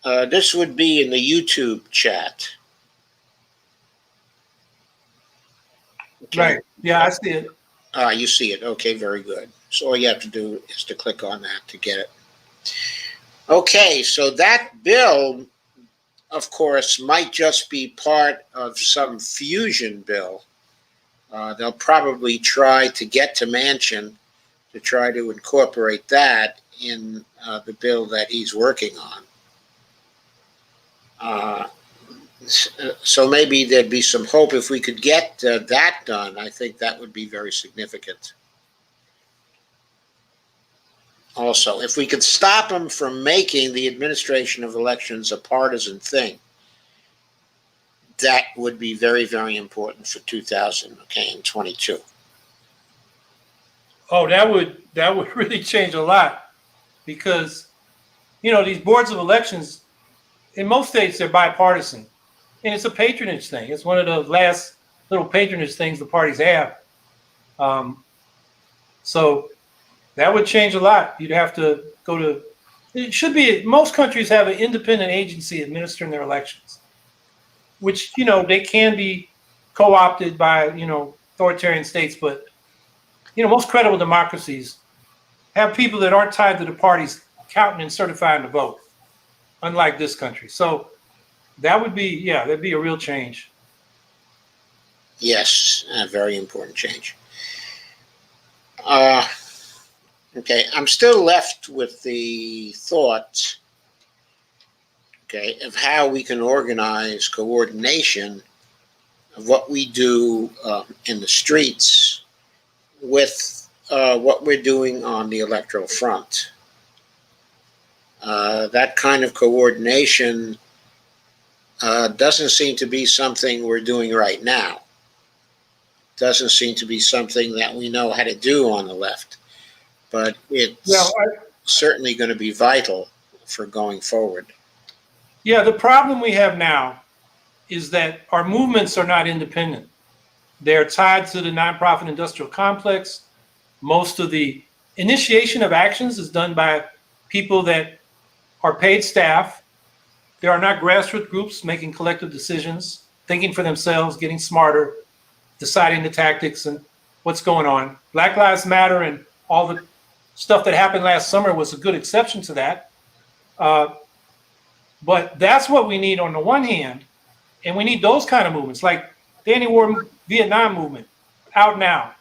This would be in the YouTube chat. Okay. Right. Yeah, I see it. You see it. Okay, very good. So all you have to do is to click on that to get it. Okay, so that bill, of course, might just be part of some fusion bill. They'll probably try to get to Manchin to try to incorporate that in the bill that he's working on. So maybe there'd be some hope if we could get that done. I think that would be very significant. Also, if we could stop him from making the administration of elections a partisan thing, that would be very, very important for 2022. Oh, that would really change a lot, because, these boards of elections, in most states, they're bipartisan, and it's a patronage thing. It's one of the last little patronage things the parties have. So that would change a lot. You'd have to go to, it should be, most countries have an independent agency administering their elections, which, they can be co-opted by, authoritarian states, but, most credible democracies have people that aren't tied to the parties counting and certifying the vote, unlike this country. So that would be, that'd be a real change. Yes, a very important change. Okay, I'm still left with the thought, of how we can organize coordination of what we do in the streets with what we're doing on the electoral front. That kind of coordination doesn't seem to be something we're doing right now. Doesn't seem to be something that we know how to do on the left. But it's certainly going to be vital for going forward. Yeah, the problem we have now is that our movements are not independent. They're tied to the nonprofit industrial complex. Most of the initiation of actions is done by people that are paid staff. There are not grassroots groups making collective decisions, thinking for themselves, getting smarter, deciding the tactics and what's going on. Black Lives Matter and all the stuff that happened last summer was a good exception to that. But that's what we need on the one hand. And we need those kind of movements, like the anti-war Vietnam movement, out now.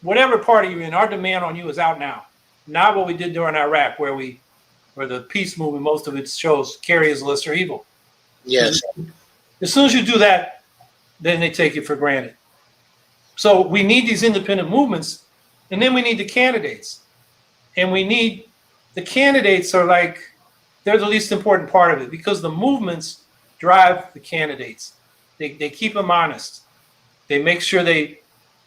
Whatever party you're in, our demand on you is out now. Not what we did during Iraq, where the peace movement, most of it shows carry is lesser evil. Yes. As soon as you do that, then they take it for granted. So we need these independent movements, and then we need the candidates. And the candidates are they're the least important part of it, because the movements drive the candidates. They keep them honest. They make sure the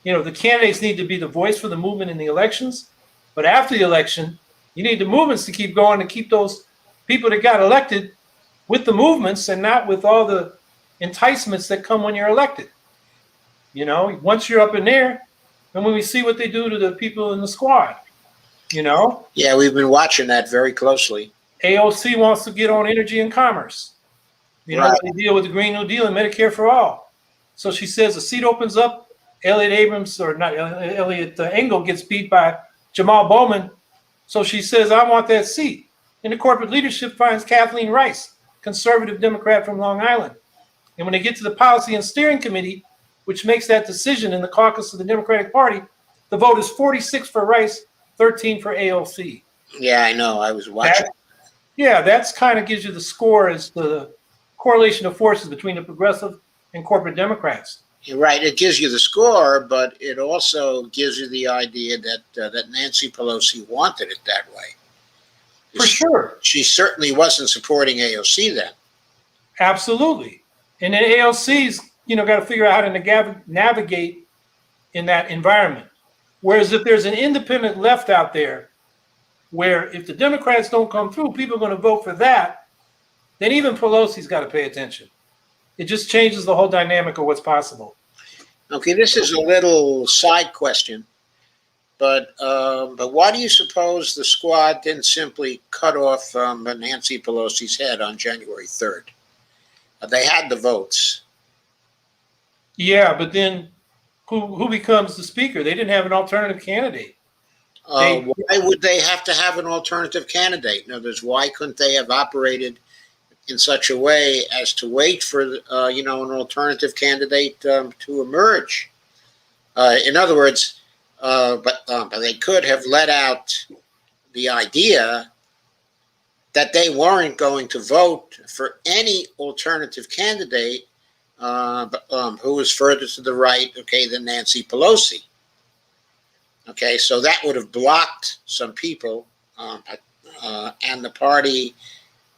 candidates need to be the voice for the movement in the elections. But after the election, you need the movements to keep going, to keep those people that got elected with the movements and not with all the enticements that come when you're elected. once you're up in there, and when we see what they do to the people in the squad, Yeah, we've been watching that very closely. AOC wants to get on energy and commerce. Right. They deal with the Green New Deal and Medicare for all. So she says the seat opens up. Elliot Abrams, or not Elliot Engel, gets beat by Jamal Bowman. So she says, I want that seat. And the corporate leadership finds Kathleen Rice, conservative Democrat from Long Island. And when they get to the Policy and Steering Committee, which makes that decision in the caucus of the Democratic Party, the vote is 46 for Rice, 13 for AOC. Yeah, I know. I was watching. That's kind of gives you the score as the correlation of forces between the progressive and corporate Democrats. You're right. It gives you the score, but it also gives you the idea that Nancy Pelosi wanted it that way. For sure. She certainly wasn't supporting AOC then. Absolutely. And then AOC's, got to figure out how to navigate in that environment. Whereas if there's an independent left out there, where if the Democrats don't come through, people are going to vote for that, then even Pelosi's got to pay attention. It just changes the whole dynamic of what's possible. Okay, this is a little side question, but why do you suppose the squad didn't simply cut off Nancy Pelosi's head on January 3rd? They had the votes. Yeah, but then who becomes the speaker? They didn't have an alternative candidate. Why would they have to have an alternative candidate? In other words, why couldn't they have operated in such a way as to wait for an alternative candidate to emerge? In other words, but they could have let out the idea that they weren't going to vote for any alternative candidate who was further to the right, than Nancy Pelosi. Okay, so that would have blocked some people, and the party,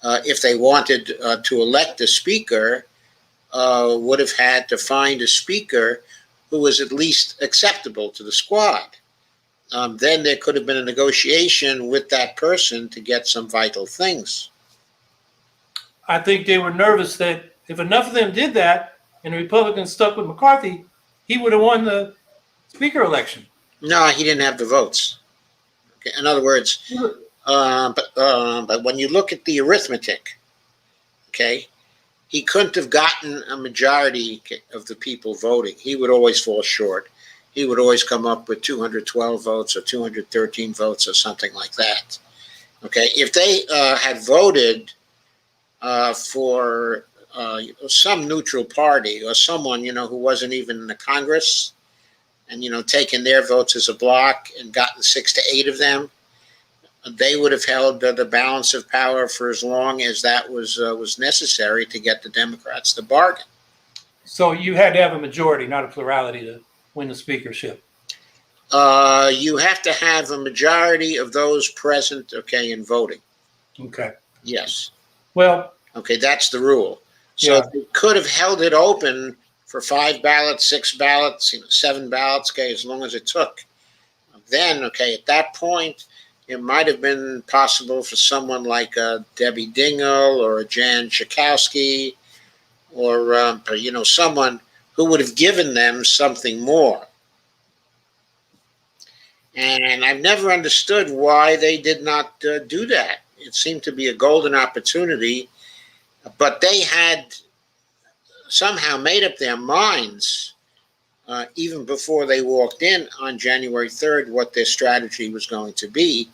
if they wanted to elect a speaker, would have had to find a speaker who was at least acceptable to the squad. Then there could have been a negotiation with that person to get some vital things. I think they were nervous that if enough of them did that and the Republicans stuck with McCarthy, he would have won the speaker election. No, he didn't have the votes. Okay, in other words, but when you look at the arithmetic, he couldn't have gotten a majority of the people voting. He would always fall short. He would always come up with 212 votes or 213 votes or something like that. Okay, if they had voted for some neutral party or someone, who wasn't even in the Congress, and, taken their votes as a block and gotten 6 to 8 of them, they would have held the balance of power for as long as that was necessary to get the Democrats to bargain. So you had to have a majority, not a plurality, to win the speakership. You have to have a majority of those present, in voting. Okay. Yes. Well. Okay, that's the rule. So if they could have held it open for 5 ballots, 6 ballots, 7 ballots, as long as it took. Then, at that point, it might have been possible for someone like Debbie Dingell or Jan Schakowsky or, someone who would have given them something more. And I've never understood why they did not do that. It seemed to be a golden opportunity, but they had somehow made up their minds even before they walked in on January 3rd what their strategy was going to be.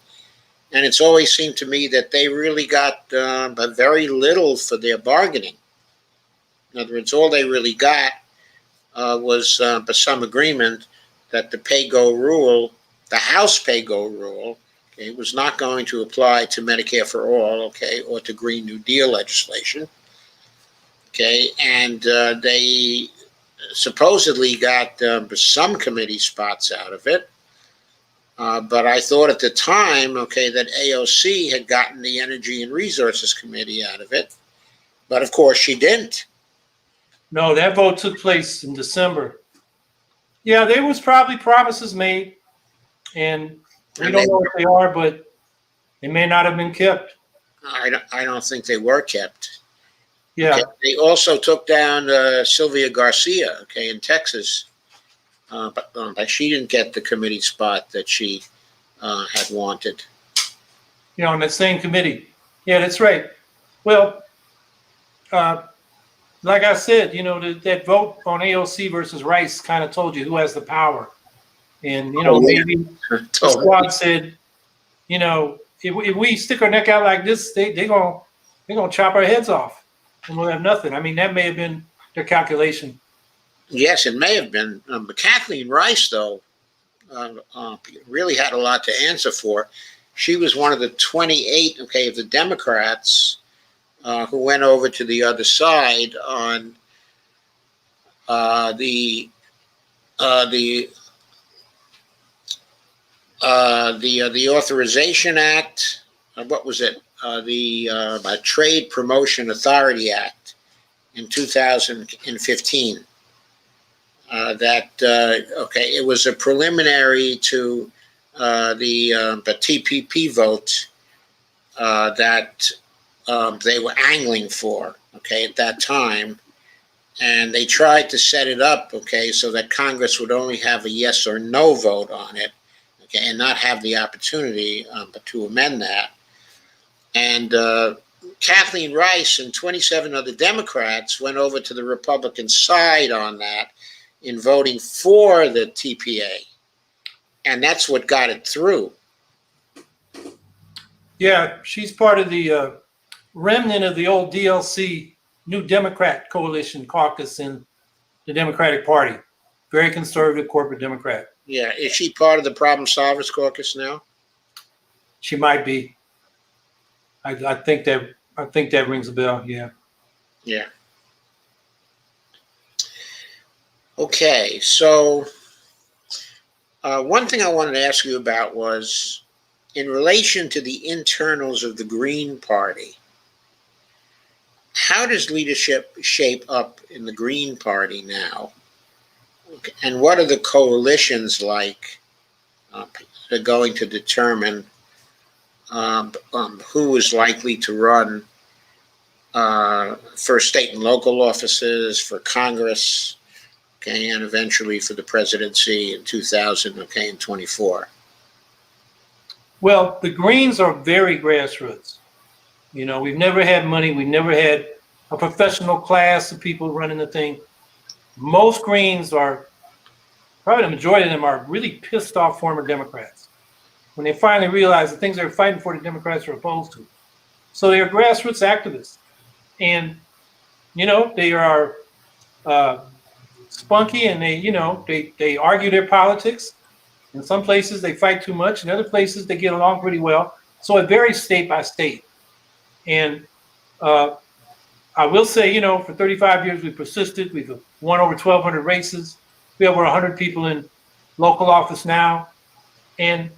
And it's always seemed to me that they really got very little for their bargaining. In other words, all they really got was some agreement that the pay-go rule, the House pay-go rule, was not going to apply to Medicare for all, or to Green New Deal legislation. And they supposedly got some committee spots out of it. But I thought at the time, that AOC had gotten the Energy and Resources Committee out of it. But of course she didn't. No, that vote took place in December. Yeah, there was probably promises made, and we don't know what they are, but they may not have been kept. I don't think they were kept. Yeah. They also took down Sylvia Garcia, in Texas. but she didn't get the committee spot that she had wanted. On that same committee. Yeah, that's right. Well, like I said, that vote on AOC versus Rice kind of told you who has the power. And, maybe the squad said, if we stick our neck out like this, they're gonna chop our heads off and we'll have nothing. I mean, that may have been their calculation. Yes, it may have been. But Kathleen Rice, though, really had a lot to answer for. She was one of the 28, of the Democrats who went over to the other side on the Authorization Act. What was it? The Trade Promotion Authority Act in 2015. It was a preliminary to the TPP vote that they were angling for, at that time. And they tried to set it up, so that Congress would only have a yes or no vote on it, and not have the opportunity to amend that. And Kathleen Rice and 27 other Democrats went over to the Republican side on that in voting for the TPA. And that's what got it through. Yeah, she's part of the remnant of the old DLC, New Democrat Coalition caucus in the Democratic Party. Very conservative corporate Democrat. Yeah, is she part of the Problem Solvers Caucus now? She might be. I think that rings a bell. Yeah. Yeah. Okay, so one thing I wanted to ask you about was in relation to the internals of the Green Party. How does leadership shape up in the Green Party now? And what are the coalitions like that are going to determine who is likely to run for state and local offices, for Congress, and eventually for the presidency in 2024? Well, the Greens are very grassroots. We've never had money. We've never had a professional class of people running the thing. Most Greens are, probably the majority of them are really pissed off former Democrats when they finally realize the things they're fighting for, the Democrats are opposed to. So they are grassroots activists. And, they are spunky and they argue their politics. In some places they fight too much. In other places they get along pretty well. So it varies state by state. And I will say, for 35 years we've persisted. We've won over 1,200 races. We have over 100 people in local office now. And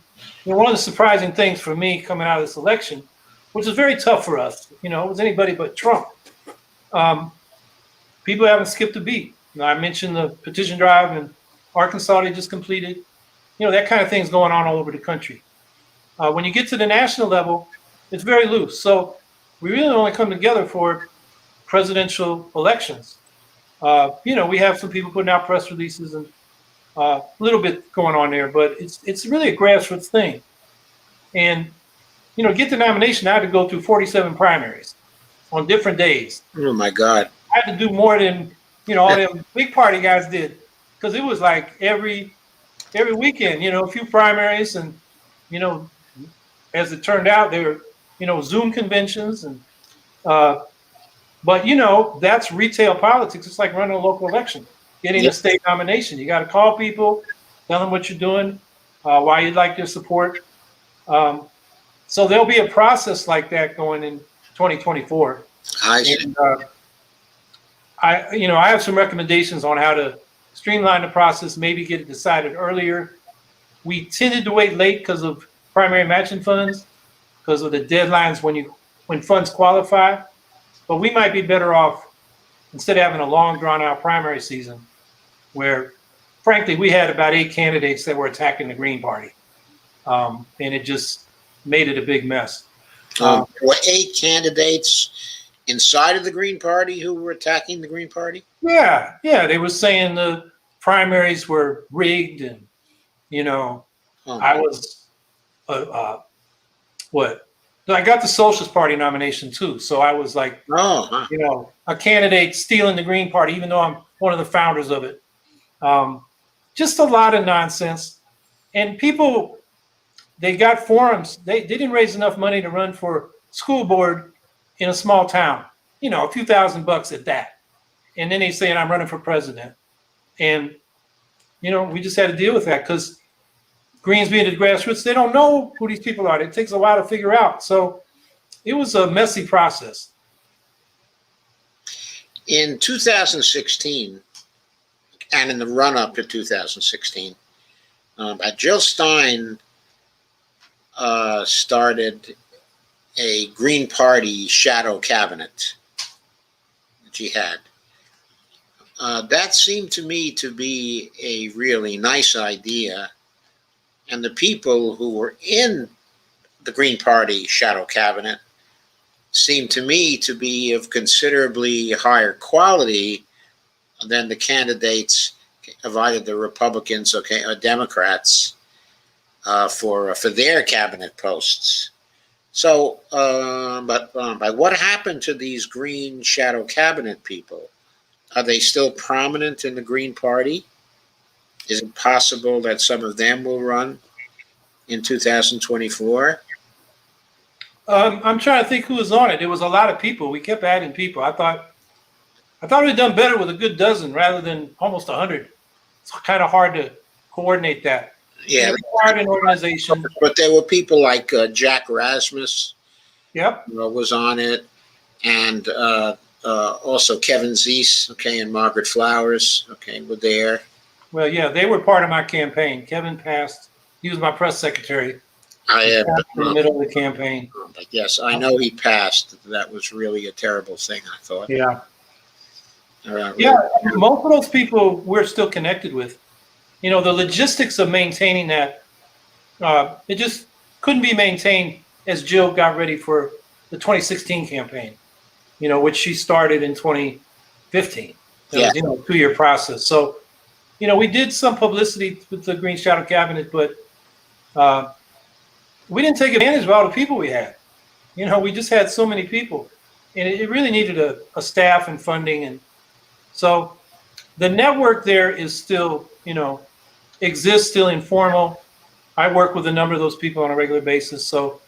one of the surprising things for me coming out of this election, which is very tough for us, it was anybody but Trump. People haven't skipped a beat. I mentioned the petition drive in Arkansas they just completed. That kind of thing's going on all over the country. When you get to the national level, it's very loose. So we really only come together for presidential elections. We have some people putting out press releases and a little bit going on there, but it's really a grassroots thing. And, get the nomination, I had to go through 47 primaries on different days. Oh, my God. I had to do more than, all them big party guys did, because it was like every weekend, a few primaries. And, as it turned out, there were, Zoom conventions. And but, that's retail politics. It's like running a local election, getting a state nomination. You got to call people, tell them what you're doing, why you'd like their support. So there'll be a process like that going in 2024. I see. And, I have some recommendations on how to streamline the process, maybe get it decided earlier. We tended to wait late because of primary matching funds, because of the deadlines when funds qualify. But we might be better off, instead of having a long drawn out primary season, where frankly we had about 8 candidates that were attacking the Green Party, and it just made it a big mess. There were 8 candidates inside of the Green Party who were attacking the Green Party? Yeah. They were saying the primaries were rigged, and you know, Oh, I was what? I got the Socialist Party nomination too, so I was like, huh. a candidate stealing the Green Party, even though I'm one of the founders of it. Just a lot of nonsense, and people, they got forums. They didn't raise enough money to run for school board in a small town. A few $1,000 at that, and then they saying I'm running for president, and we just had to deal with that because Greens being the grassroots, they don't know who these people are. It takes a while to figure out. So it was a messy process. In 2016, and in the run-up to 2016, Jill Stein started a Green Party shadow cabinet that she had. That seemed to me to be a really nice idea. And the people who were in the Green Party shadow cabinet seemed to me to be of considerably higher quality than the candidates of either the Republicans or Democrats for their cabinet posts. So, but what happened to these Green shadow cabinet people? Are they still prominent in the Green Party? Is it possible that some of them will run in 2024? I'm trying to think who was on it. There was a lot of people. We kept adding people. I thought we'd done better with a good dozen rather than almost 100. It's kind of hard to coordinate that. Yeah, it required an organization. But there were people like Jack Rasmus. Yep. Was on it, and also Kevin Zeese, and Margaret Flowers, were there. Well, yeah, they were part of my campaign. Kevin passed. He was my press secretary. In the middle of the campaign. But yes, I know he passed. That was really a terrible thing, I thought. Yeah. Yeah, most of those people we're still connected with. The logistics of maintaining that, it just couldn't be maintained as Jill got ready for the 2016 campaign, which she started in 2015. It was, a 2-year process. So, we did some publicity with the Green Shadow Cabinet, but we didn't take advantage of all the people we had. We just had so many people, and it really needed a staff and funding. And so the network there is still, exists, still informal. I work with a number of those people on a regular basis. So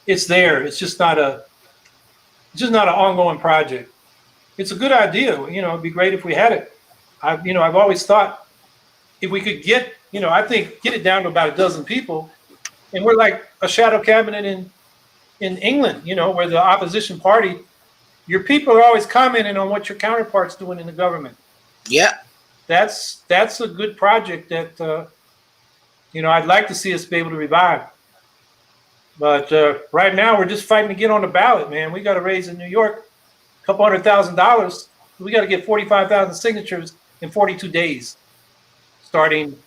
it's there. It's just not an ongoing project. It's a good idea. It'd be great if we had it. I've always thought if we could get it down to about a dozen people, and we're like a shadow cabinet in England, where the opposition party, your people are always commenting on what your counterpart's doing in the government. Yeah. That's a good project that, I'd like to see us be able to revive. But right now we're just fighting to get on the ballot, man. We got to raise in New York $200,000. We got to get 45,000 signatures in 42 days, starting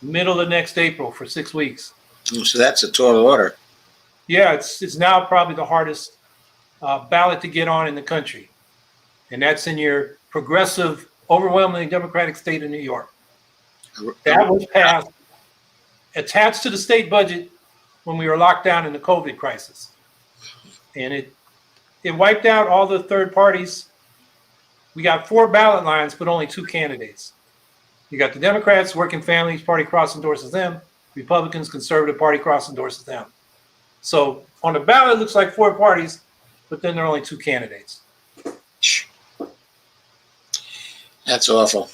middle of next April for 6 weeks. So that's a tall order. Yeah, it's now probably the hardest ballot to get on in the country, and that's in your progressive, overwhelmingly Democratic state of New York. That was passed, attached to the state budget when we were locked down in the COVID crisis, and it wiped out all the third parties. We got 4 ballot lines, but only 2 candidates. You got the Democrats, Working Families Party cross-endorses them. Republicans, Conservative Party cross-endorses them. So on the ballot, it looks like 4 parties, but then there are only 2 candidates. That's awful.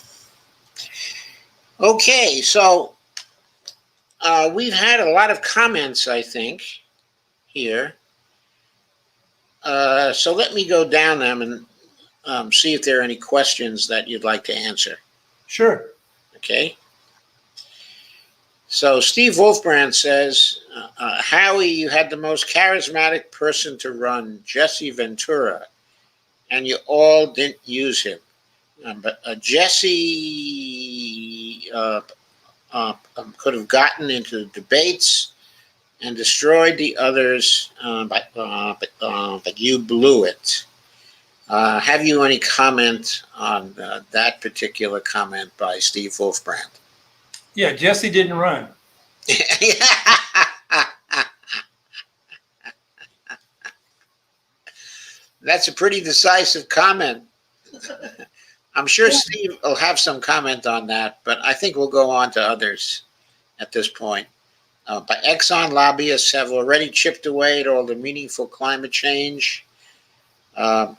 Okay, so we've had a lot of comments, I think, here. So let me go down them and see if there are any questions that you'd like to answer. Sure. Okay. So Steve Wolfbrand says, Howie, you had the most charismatic person to run, Jesse Ventura, and you all didn't use him. But Jesse could have gotten into debates and destroyed the others, but you blew it. Have you any comment on that particular comment by Steve Wolfbrand? Yeah, Jesse didn't run. That's a pretty decisive comment. I'm sure Steve will have some comment on that, but I think we'll go on to others at this point. But Exxon lobbyists have already chipped away at all the meaningful climate change and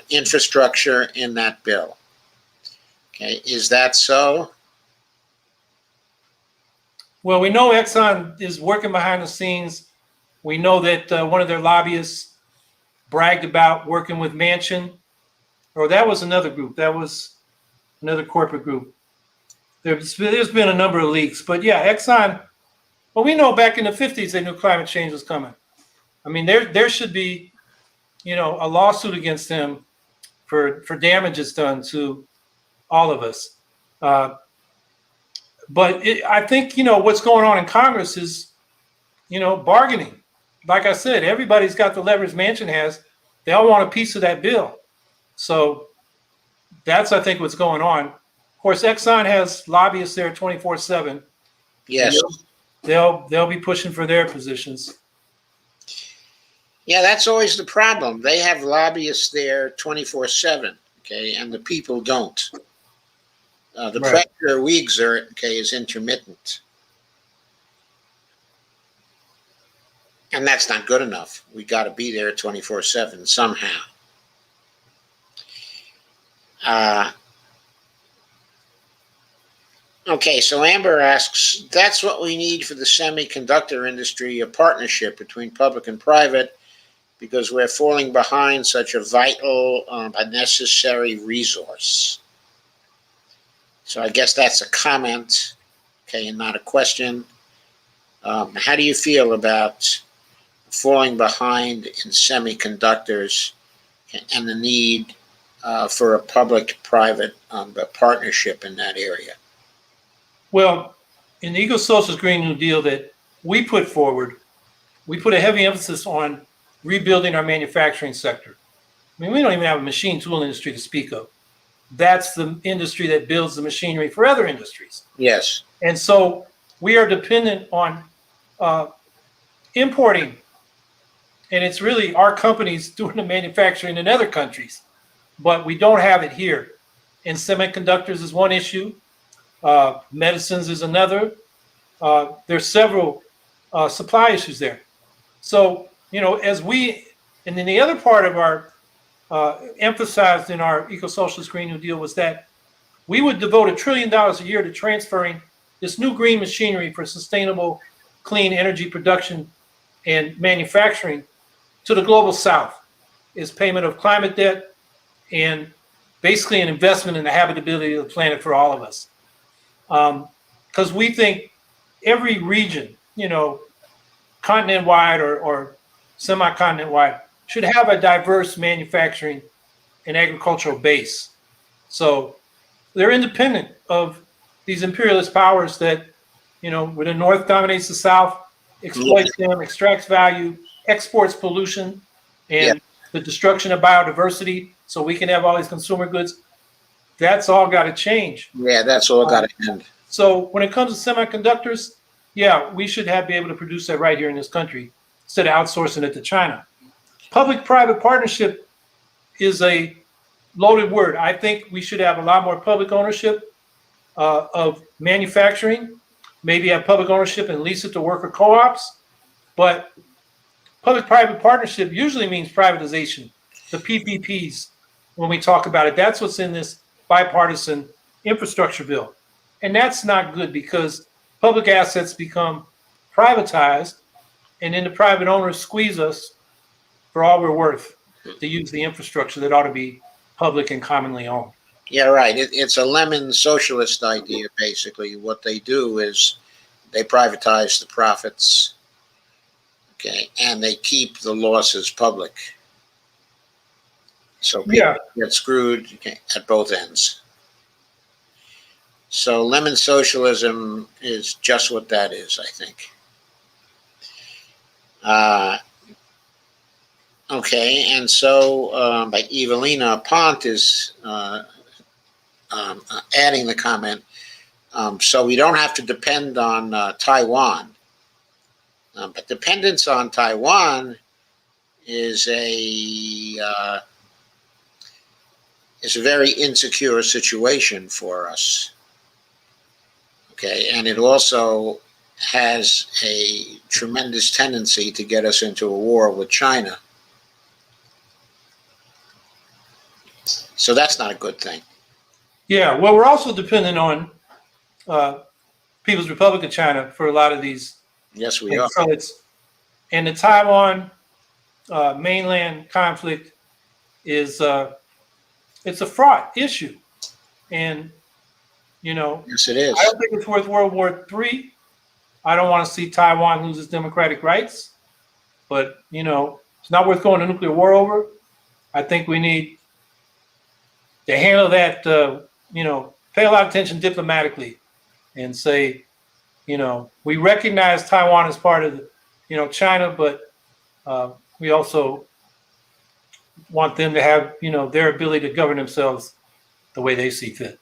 infrastructure in that bill. Okay, is that so? Well, we know Exxon is working behind the scenes. We know that one of their lobbyists bragged about working with Manchin, or that was another group. That was another corporate group. There's been a number of leaks, but yeah, Exxon. Well, we know back in the 50s they knew climate change was coming. I mean, there should be, a lawsuit against them for damages done to all of us. But I think what's going on in Congress is bargaining. Like I said, everybody's got the leverage Manchin has. They all want a piece of that bill. So that's, I think, what's going on. Of course, Exxon has lobbyists there 24/7. Yes. They'll be pushing for their positions. Yeah, that's always the problem. They have lobbyists there 24/7, okay, and the people don't. The Right. pressure we exert, okay, is intermittent. And that's not good enough. We got to be there 24/7 somehow. Okay, so Amber asks, that's what we need for the semiconductor industry, a partnership between public and private, because we're falling behind such a vital, a necessary resource. So I guess that's a comment, okay, and not a question. How do you feel about falling behind in semiconductors and the need for a public-private partnership in that area? Well, in the Eco-Socialist Green New Deal that we put forward, we put a heavy emphasis on rebuilding our manufacturing sector. I mean, we don't even have a machine tool industry to speak of. That's the industry that builds the machinery for other industries. Yes. And so we are dependent on importing. And it's really our companies doing the manufacturing in other countries. But we don't have it here. And semiconductors is one issue. Medicines is another. There's several supply issues there. So, as we, and then the other part of our emphasized in our Eco-Socialist Green New Deal was that we would devote $1 trillion a year to transferring this new green machinery for sustainable, clean energy production and manufacturing to the global south is payment of climate debt and basically an investment in the habitability of the planet for all of us. Because we think every region, continent-wide or semi-continent-wide, should have a diverse manufacturing and agricultural base. So they're independent of these imperialist powers that, where the North dominates the South, exploits them, extracts value, exports pollution, and the destruction of biodiversity so we can have all these consumer goods. That's all got to change. Yeah, that's all got to end. So when it comes to semiconductors, yeah, we should be able to produce that right here in this country instead of outsourcing it to China. Public-private partnership is a loaded word. I think we should have a lot more public ownership of manufacturing, maybe have public ownership and lease it to worker co-ops. But public-private partnership usually means privatization, the PPPs, when we talk about it. That's what's in this bipartisan infrastructure bill. And that's not good because public assets become privatized and then the private owners squeeze us for all we're worth to use the infrastructure that ought to be public and commonly owned. Yeah, right. It's a lemon socialist idea, basically. What they do is they privatize the profits, okay, and they keep the losses public. So people get screwed at both ends. So lemon socialism is just what that is, I think. Okay, and so like Evelina Pont is adding the comment. So we don't have to depend on Taiwan, but dependence on Taiwan is a very insecure situation for us. Okay, and it also has a tremendous tendency to get us into a war with China. So that's not a good thing. Yeah, well, we're also dependent on People's Republic of China for a lot of these Yes, we things. are. So it's, and the Taiwan mainland conflict is it's a fraught issue, and Yes, it I is. don't think it's worth World War III. I don't want to see Taiwan lose its democratic rights, but it's not worth going to nuclear war over. I think we need to handle that. Pay a lot of attention diplomatically, and say, we recognize Taiwan as part of, China, but we also want them to have, their ability to govern themselves the way they see fit,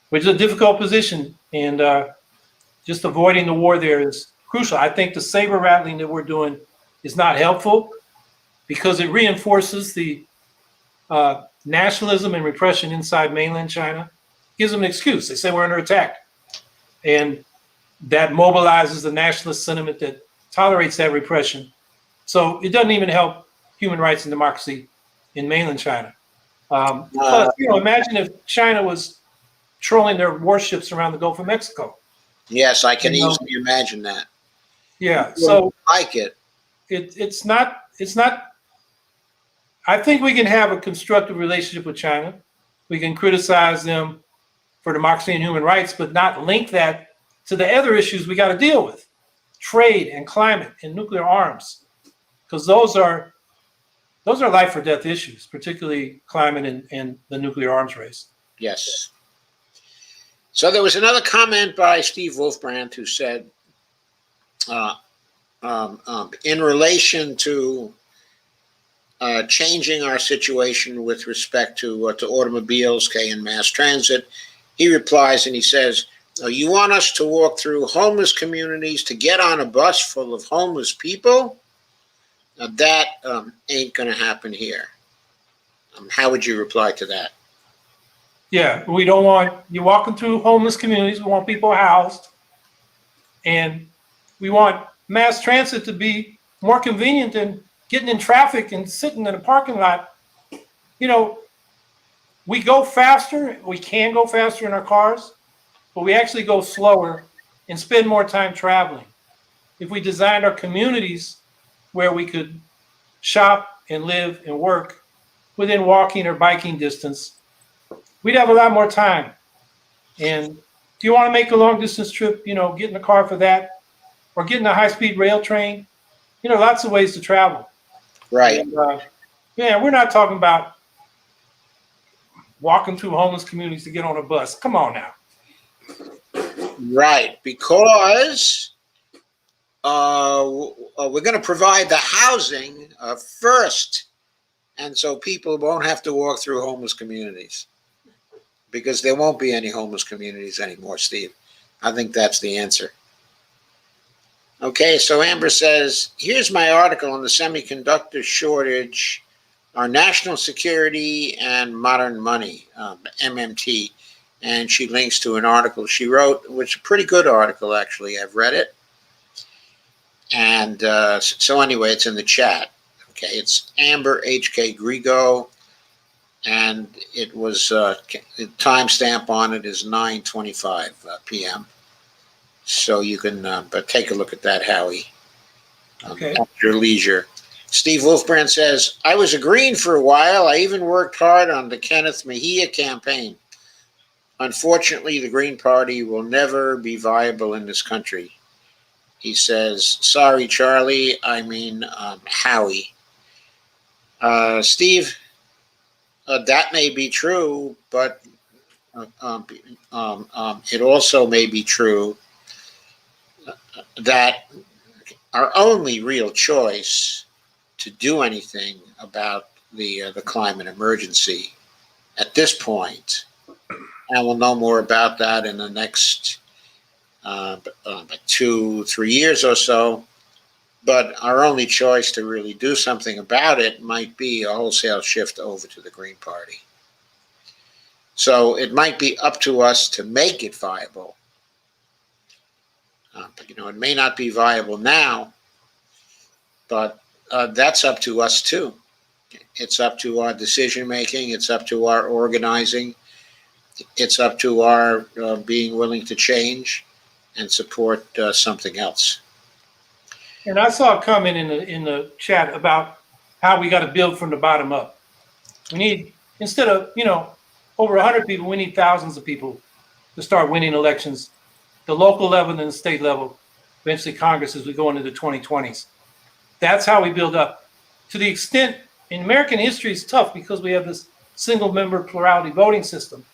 which is a difficult position. And just avoiding the war there is crucial. I think the saber rattling that we're doing is not helpful because it reinforces the nationalism and repression inside mainland China. Gives them an excuse. They say we're under attack. And that mobilizes the nationalist sentiment that tolerates that repression. So it doesn't even help human rights and democracy in mainland China. Plus, imagine if China was trolling their warships around the Gulf of Mexico. Yes, I can easily imagine that. Yeah, so like it. It's not. I think we can have a constructive relationship with China. We can criticize them for democracy and human rights, but not link that to the other issues we got to deal with: trade and climate and nuclear arms, because those are life or death issues, particularly climate and the nuclear arms race. Yes. So there was another comment by Steve Wolfbrand who said, in relation to changing our situation with respect to automobiles, and mass transit, he replies and he says, you want us to walk through homeless communities to get on a bus full of homeless people? Now that ain't going to happen here. How would you reply to that? Yeah, we don't want you walking through homeless communities. We want people housed. And we want mass transit to be more convenient than getting in traffic and sitting in a parking lot. We go faster. We can go faster in our cars, but we actually go slower and spend more time traveling. If we designed our communities where we could shop and live and work within walking or biking distance, we'd have a lot more time. And if you want to make a long distance trip, get in the car for that, or get in a high speed rail train. Lots of ways to travel. Right. And, we're not talking about walking through homeless communities to get on a bus. Come on now. Right, because we're going to provide the housing first, and so people won't have to walk through homeless communities, because there won't be any homeless communities anymore, Steve. I think that's the answer. Okay, so Amber says, here's my article on the semiconductor shortage, our national security and modern money, MMT. And she links to an article she wrote, which is a pretty good article, actually. I've read it. And so anyway, it's in the chat. Okay, it's Amber HK Grigo, and it was the timestamp on it is 9:25 p.m. So you can but take a look at that, Howie, at your leisure. Steve Wolfbrand says, I was a Green for a while. I even worked hard on the Kenneth Mejia campaign. Unfortunately, the Green Party will never be viable in this country. He says, sorry, Charlie. I mean, Howie. Steve, that may be true, but it also may be true that our only real choice to do anything about the climate emergency at this point, and we'll know more about that in the next 2-3 years or so. But our only choice to really do something about it might be a wholesale shift over to the Green Party. So it might be up to us to make it viable. But, it may not be viable now, but that's up to us too. It's up to our decision making. It's up to our organizing. It's up to our being willing to change and support something else. And I saw a comment in the chat about how we got to build from the bottom up. We need, instead of, over 100 people, we need thousands of people to start winning elections, the local level and the state level, eventually Congress as we go into the 2020s. That's how we build up. To the extent, in American history, it's tough because we have this single member plurality voting system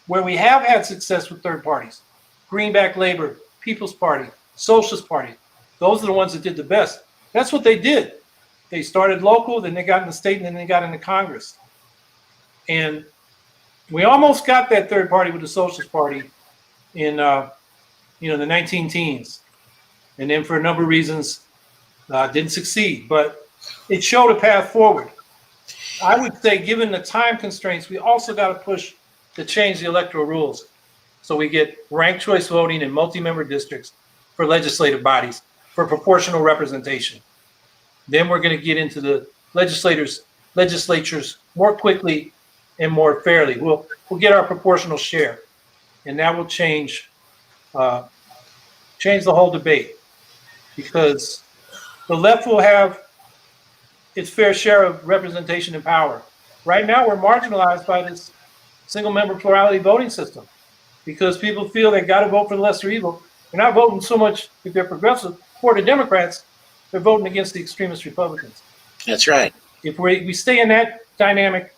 where we have had success with third parties. Greenback Labor, People's Party, Socialist Party. Those are the ones that did the best. That's what they did. They started local, then they got in the state, and then they got into Congress. And we almost got that third party with the Socialist Party in the 19 teens. And then for a number of reasons, didn't succeed. But it showed a path forward. I would say, given the time constraints, we also got to push to change the electoral rules. So we get ranked choice voting in multi-member districts for legislative bodies, for proportional representation. Then we're going to get into the legislatures more quickly and more fairly. We'll get our proportional share, and that will change the whole debate, because the left will have its fair share of representation and power. Right now, we're marginalized by this single-member plurality voting system because people feel they got to vote for the lesser evil. They're not voting so much if they're progressive for the Democrats, they're voting against the extremist Republicans. That's right. If we stay in that dynamic,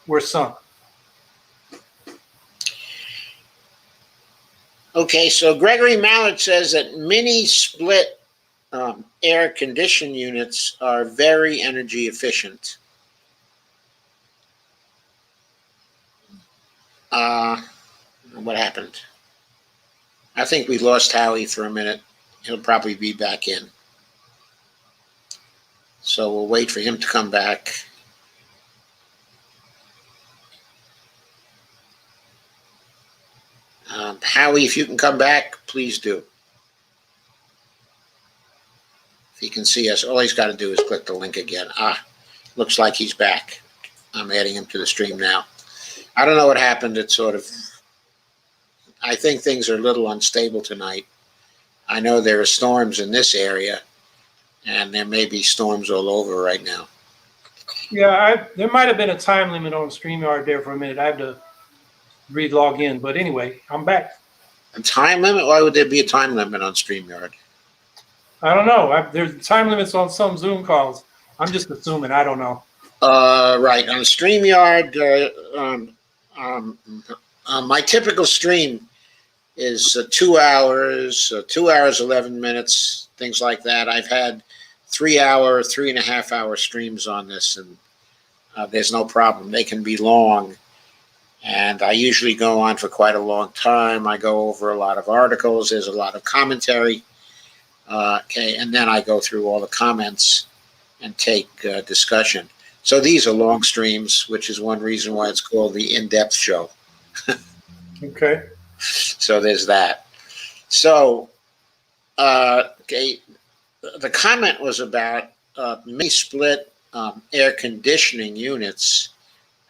we're sunk. Okay, so Gregory Mallard says that mini split air condition units are very energy efficient. What happened? I think we lost Howie for a minute. He'll probably be back in. So we'll wait for him to come back. Howie, if you can come back, please do. If he can see us, all he's got to do is click the link again. Looks like he's back. I'm adding him to the stream now. I don't know what happened. I think things are a little unstable tonight. I know there are storms in this area, and there may be storms all over right now. Yeah, there might have been a time limit on StreamYard there for a minute. I have to re-log in, but anyway, I'm back. A time limit? Why would there be a time limit on StreamYard? I don't know. There's time limits on some Zoom calls. I'm just assuming. I don't know. Right. On StreamYard, my typical stream is 2 hours, 2 hours, 11 minutes, things like that. I've had 3 hour, 3.5 hour streams on this, and there's no problem. They can be long, and I usually go on for quite a long time. I go over a lot of articles. There's a lot of commentary. And then I go through all the comments and take discussion. So these are long streams, which is one reason why it's called the in-depth show. Okay. So there's that. So, the comment was about mini split air conditioning units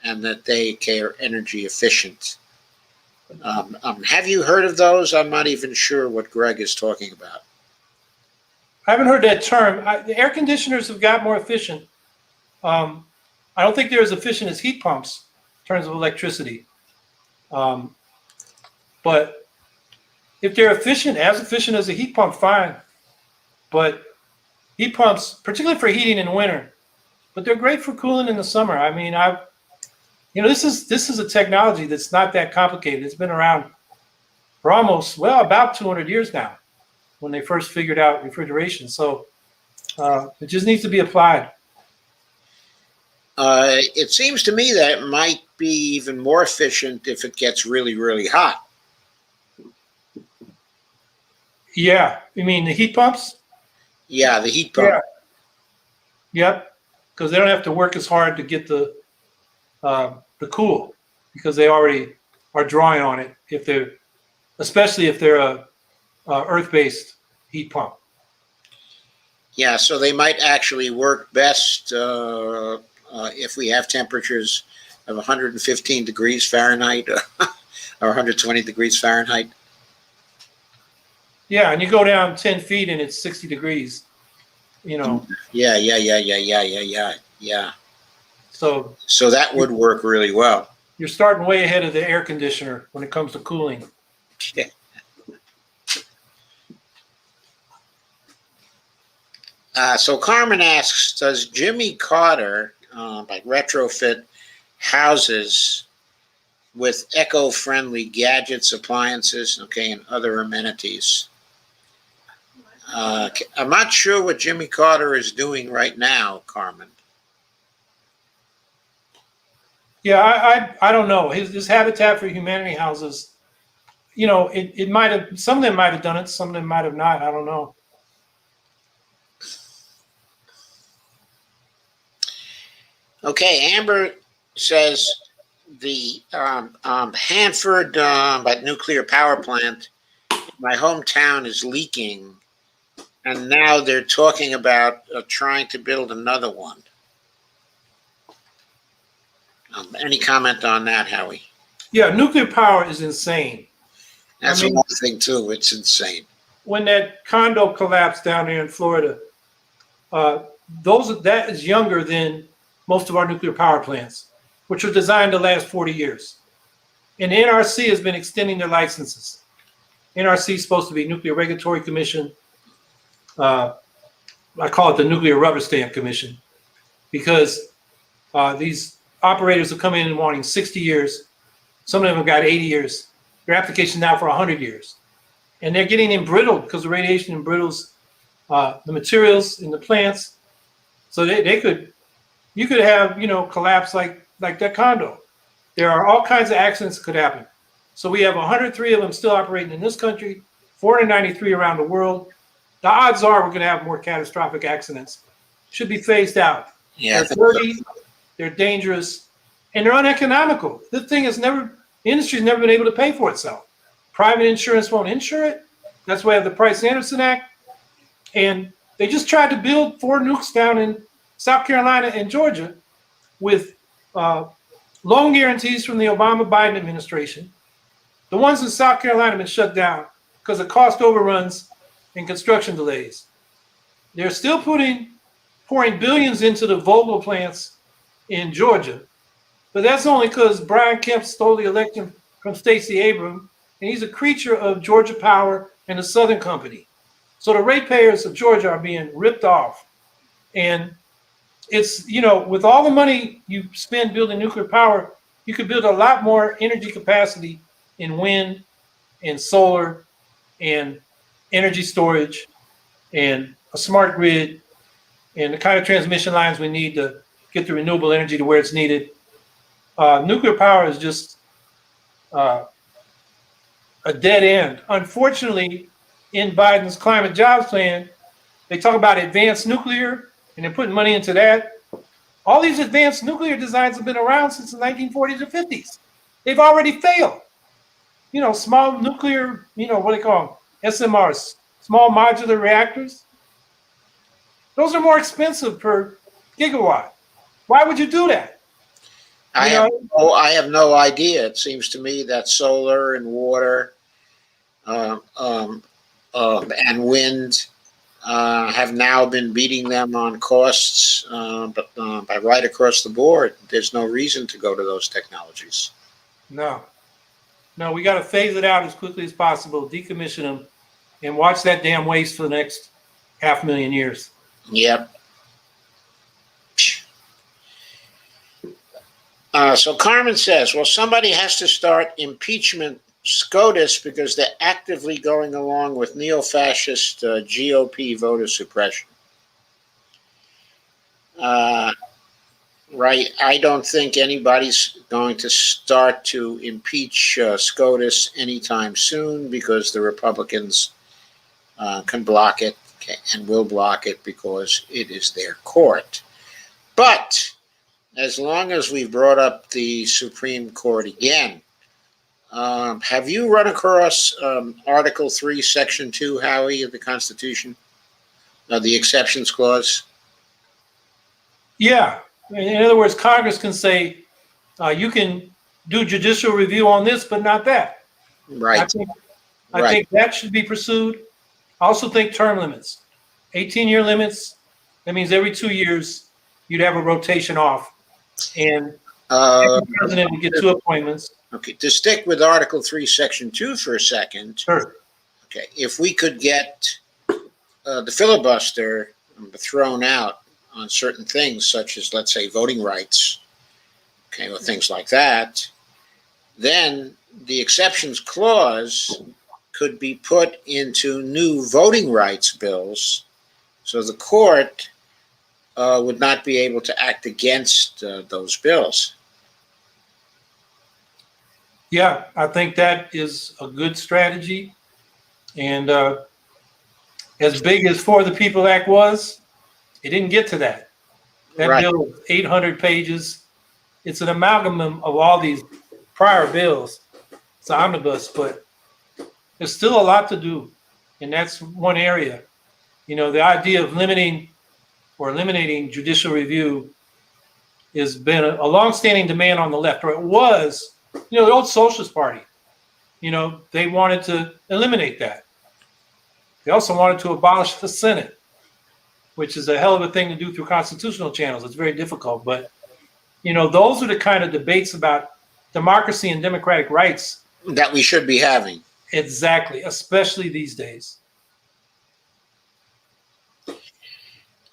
and that they are energy efficient. Have you heard of those? I'm not even sure what Greg is talking about. I haven't heard that term. The air conditioners have got more efficient. I don't think they're as efficient as heat pumps in terms of electricity. But if they're efficient as a heat pump, fine. But heat pumps, particularly for heating in winter, but they're great for cooling in the summer. I mean, this is a technology that's not that complicated. It's been around for about 200 years now, when they first figured out refrigeration. So it just needs to be applied. It seems to me that it might be even more efficient if it gets really, really hot. Yeah, you mean the heat pumps? Yeah, the heat pump. Yeah. Yep, because they don't have to work as hard to get the cool, because they already are drawing on it. If they're, especially if they're a earth-based heat pump. Yeah, so they might actually work best if we have temperatures of 115 degrees Fahrenheit or 120 degrees Fahrenheit. Yeah, and you go down 10 feet and it's 60 degrees. You know. Yeah. So So that would work really well. you're starting way ahead of the air conditioner when it comes to cooling. Yeah. So Carmen asks, does Jimmy Carter like retrofit houses with eco-friendly gadgets, appliances, okay, and other amenities? I'm not sure what Jimmy Carter is doing right now, Carmen. Yeah, I don't know. His Habitat for Humanity houses, you know, it might have, some of them might have done it, some of them might have not. I don't know. Okay, Amber says the Hanford nuclear power plant in my hometown is leaking, and now they're talking about trying to build another one. Any comment on that, Howie? Yeah, nuclear power is insane. That's another thing too. It's insane. When that condo collapsed down there in Florida, that is younger than most of our nuclear power plants, which are designed to last 40 years. And the NRC has been extending their licenses. NRC is supposed to be Nuclear Regulatory Commission. I call it the Nuclear Rubber Stamp Commission, because these operators are coming in wanting 60 years. Some of them have got 80 years. Their application now for 100 years. And they're getting embrittled because the radiation embrittles the materials in the plants. So you could have, collapse like that condo. There are all kinds of accidents that could happen. So we have 103 of them still operating in this country, 493 around the world. The odds are we're going to have more catastrophic accidents. Should be phased out. Yeah, they're dirty, they're dangerous, and they're uneconomical. The industry's never been able to pay for itself. Private insurance won't insure it. That's why we have the Price-Anderson Act. And they just tried to build 4 nukes down in South Carolina and Georgia with loan guarantees from the Obama-Biden administration. The ones in South Carolina have been shut down because of cost overruns and construction delays. They're still pouring billions into the Vogtle plants in Georgia, but that's only because Brian Kemp stole the election from Stacey Abrams, and he's a creature of Georgia Power and the Southern Company. So the ratepayers of Georgia are being ripped off. And it's, with all the money you spend building nuclear power, you could build a lot more energy capacity in wind and solar and energy storage and a smart grid and the kind of transmission lines we need to get the renewable energy to where it's needed. Nuclear power is just a dead end. Unfortunately, in Biden's climate jobs plan, they talk about advanced nuclear, and they're putting money into that. All these advanced nuclear designs have been around since the 1940s or 50s. They've already failed. Small nuclear, what do they call them? SMRs, small modular reactors. Those are more expensive per gigawatt. Why would you do that? I have no idea. It seems to me that solar and water and wind have now been beating them on costs, but by right across the board, there's no reason to go to those technologies. No, we got to phase it out as quickly as possible, decommission them, and watch that damn waste for the next 500,000 years. Yep. So Carmen says, well, somebody has to start impeachment SCOTUS because they're actively going along with neo-fascist GOP voter suppression. right. I don't think anybody's going to start to impeach SCOTUS anytime soon because the Republicans can block it and will block it because it is their court. But as long as we've brought up the Supreme Court again, have you run across Article 3, Section 2, Howie, of the Constitution? The exceptions clause? Yeah. In other words, Congress can say, you can do judicial review on this, but not that. Right. I think that should be pursued. I also think term limits, 18-year limits. That means every 2 years you'd have a rotation off, and every president would get 2 appointments. Okay, to stick with Article 3, Section 2 for a second. Sure. Okay, if we could get the filibuster thrown out on certain things, such as, let's say, voting rights, okay, or things like that, then the exceptions clause could be put into new voting rights bills, so the court would not be able to act against those bills. Yeah, I think that is a good strategy. And as big as For the People Act was, it didn't get to that. That bill is 800 pages. It's an amalgam of all these prior bills. It's an omnibus, but there's still a lot to do. And that's one area. You know, the idea of limiting or eliminating judicial review has been a longstanding demand on the left, or it was. You know, the old Socialist Party, you know, they wanted to eliminate that. They also wanted to abolish the Senate, which is a hell of a thing to do through constitutional channels. It's very difficult. But, you know, those are the kind of debates about democracy and democratic rights that we should be having. Exactly, especially these days.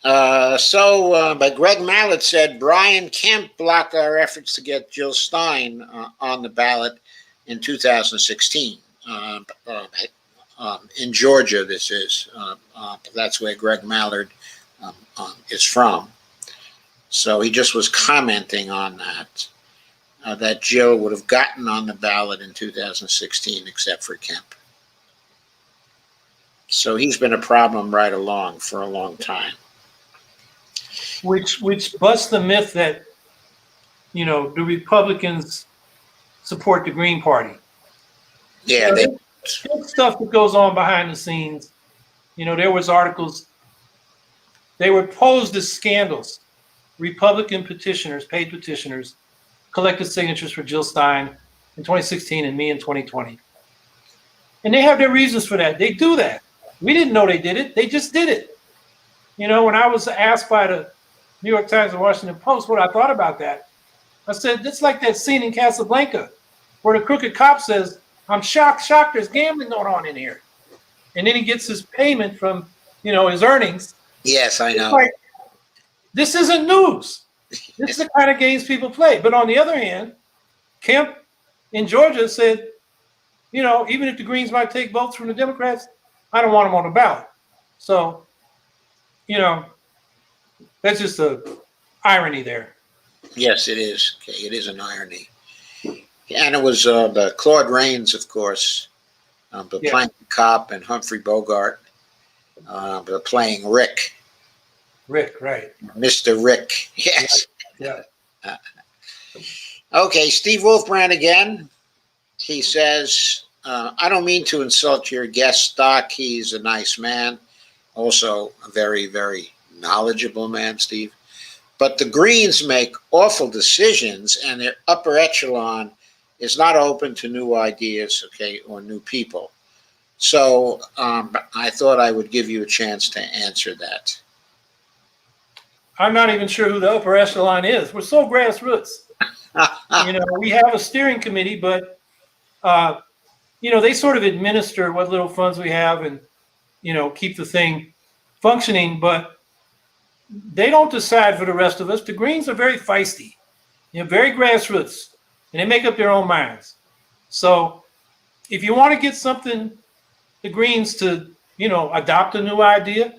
But Greg Mallett said Brian Kemp blocked our efforts to get Jill Stein on the ballot in 2016. In Georgia, this is. That's where Greg Mallard is from. So he just was commenting on that, that Jill would have gotten on the ballot in 2016 except for Kemp. So he's been a problem right along for a long time. Which busts the myth that, you know, the Republicans support the Green Party. Yeah, there's stuff that goes on behind the scenes. You know, there was articles, they were posed as scandals. Republican petitioners, paid petitioners, collected signatures for Jill Stein in 2016 and me in 2020. And they have their reasons for that. They do that. We didn't know they did it. They just did it. You know, when I was asked by the New York Times and Washington Post what I thought about that, I said, it's like that scene in Casablanca where the crooked cop says, I'm shocked, there's gambling going on in here. And then he gets his payment from, you know, his earnings. Yes, I know. Like, this isn't news. This is the kind of games people play. But on the other hand, Kemp in Georgia said, you know, even if the Greens might take votes from the Democrats, I don't want them on the ballot. So, you know, that's just a irony there. Yes, it is. Okay, it is an irony. And it was the Claude Rains, of course, playing the cop, and Humphrey Bogart playing Rick. Rick, right. Mr. Rick, yes. Yeah. Okay, Steve Wolfbrand again. He says, I don't mean to insult your guest, Doc. He's a nice man. Also a very, very knowledgeable man, Steve. But the Greens make awful decisions, and their upper echelon is not open to new ideas, okay, or new people. So I thought I would give you a chance to answer that. I'm not even sure who the upper echelon is. We're so grassroots. You know, we have a steering committee, but, you know, they sort of administer what little funds we have and, you know, keep the thing functioning, but they don't decide for the rest of us. The Greens are very feisty, you know, very grassroots, and they make up their own minds. So if you want to get something, the Greens to, you know, adopt a new idea,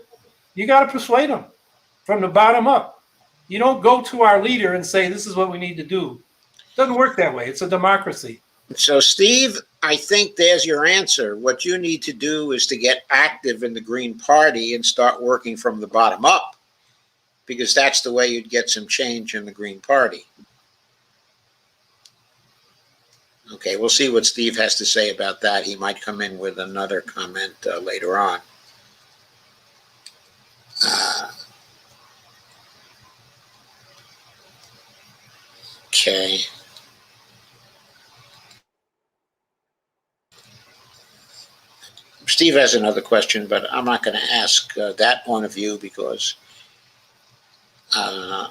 you got to persuade them from the bottom up. You don't go to our leader and say, this is what we need to do. It doesn't work that way. It's a democracy. So, Steve, I think there's your answer. What you need to do is to get active in the Green Party and start working from the bottom up, because that's the way you'd get some change in the Green Party. Okay, we'll see what Steve has to say about that. He might come in with another comment later on. Okay. Steve has another question, but I'm not going to ask that one of you because okay,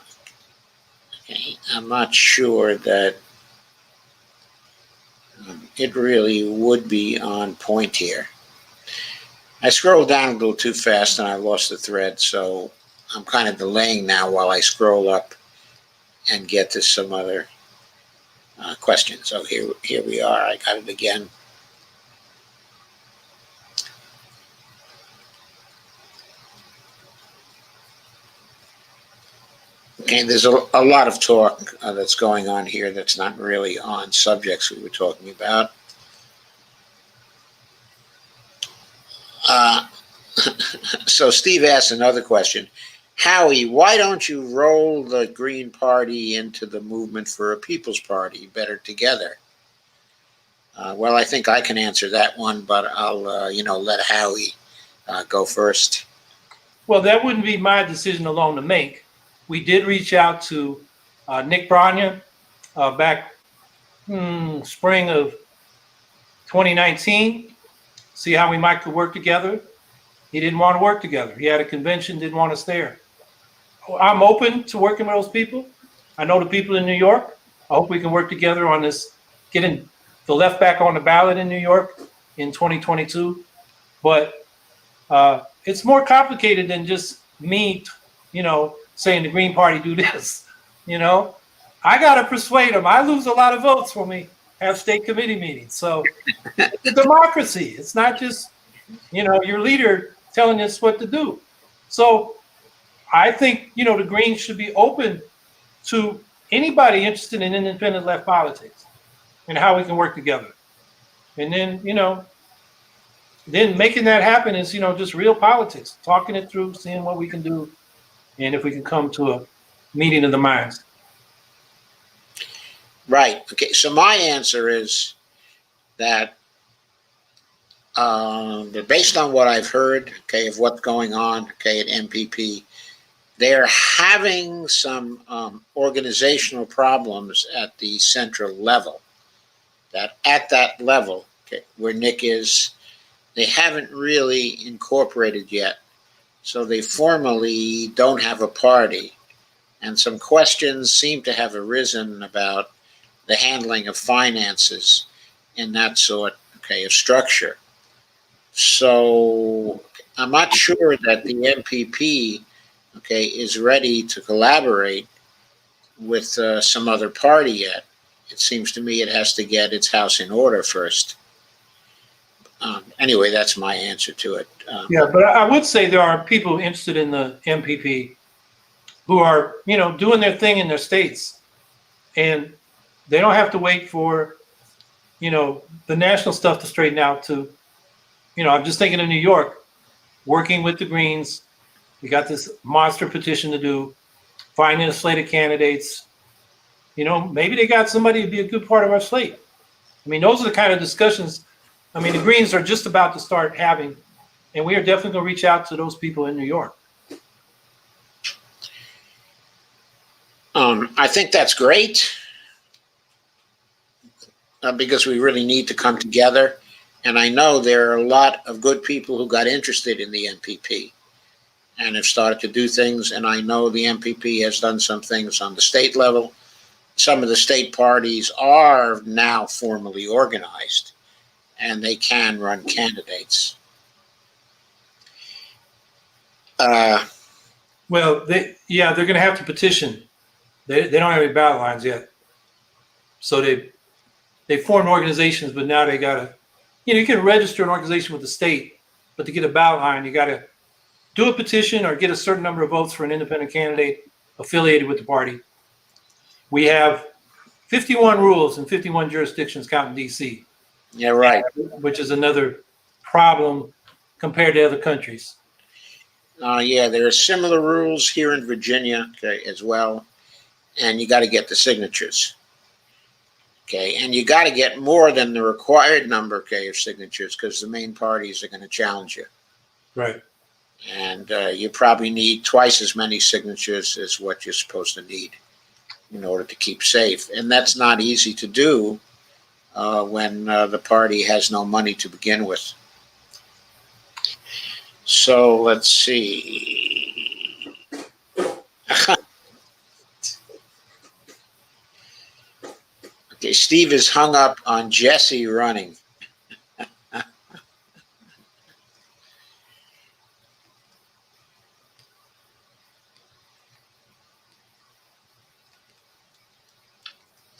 I'm not sure that it really would be on point here. I scrolled down a little too fast and I lost the thread, so I'm kind of delaying now while I scroll up and get to some other questions. So here we are. I got it again. Okay, there's a lot of talk that's going on here that's not really on subjects we were talking about. So Steve asked another question. Howie, why don't you roll the Green Party into the movement for a People's Party, better together? Well, I think I can answer that one, but I'll let Howie go first. Well, that wouldn't be my decision alone to make. We did reach out to Nick Branya back spring of 2019, see how we might could work together. He didn't want to work together. He had a convention, didn't want us there. I'm open to working with those people. I know the people in New York. I hope we can work together on this, getting the left back on the ballot in New York in 2022. But it's more complicated than just me, saying the Green Party do this. I got to persuade them. I lose a lot of votes when we have state committee meetings. So it's a democracy. It's not just, your leader telling us what to do. So I think, the Greens should be open to anybody interested in independent left politics and how we can work together. And then, then making that happen is, just real politics, talking it through, seeing what we can do, and if we can come to a meeting of the minds. Right. Okay. So my answer is that based on what I've heard, okay, of what's going on, okay, at MPP, they're having some organizational problems at the central level. That at that level, okay, where Nick is, they haven't really incorporated yet. So they formally don't have a party. And some questions seem to have arisen about the handling of finances and that sort, okay, of structure. So I'm not sure that the MPP, okay, is ready to collaborate with some other party yet. It seems to me it has to get its house in order first. Anyway, that's my answer to it. Yeah, but I would say there are people interested in the MPP who are, doing their thing in their states, and they don't have to wait for, the national stuff to straighten out. To, I'm just thinking of New York, working with the Greens. We got this monster petition to do, finding a slate of candidates. Maybe they got somebody to be a good part of our slate. I mean, those are the kind of discussions. I mean, the Greens are just about to start having, and we are definitely going to reach out to those people in New York. I think that's great because we really need to come together. And I know there are a lot of good people who got interested in the MPP and have started to do things. And I know the MPP has done some things on the state level. Some of the state parties are now formally organized, and they can run candidates. Well, they're going to have to petition. They don't have any ballot lines yet. So they formed organizations, but now they got to, you can register an organization with the state, but to get a ballot line, you got to do a petition or get a certain number of votes for an independent candidate. affiliated with the party. We have 51 rules in 51 jurisdictions, counting DC. Yeah, right. Which is another problem compared to other countries. Yeah, there are similar rules here in Virginia, okay, as well, and you got to get the signatures. Okay, and you got to get more than the required number, okay, of signatures, because the main parties are going to challenge you. Right. And you probably need twice as many signatures as what you're supposed to need in order to keep safe. And that's not easy to do when the party has no money to begin with. So let's see. Okay, Steve is hung up on Jesse running.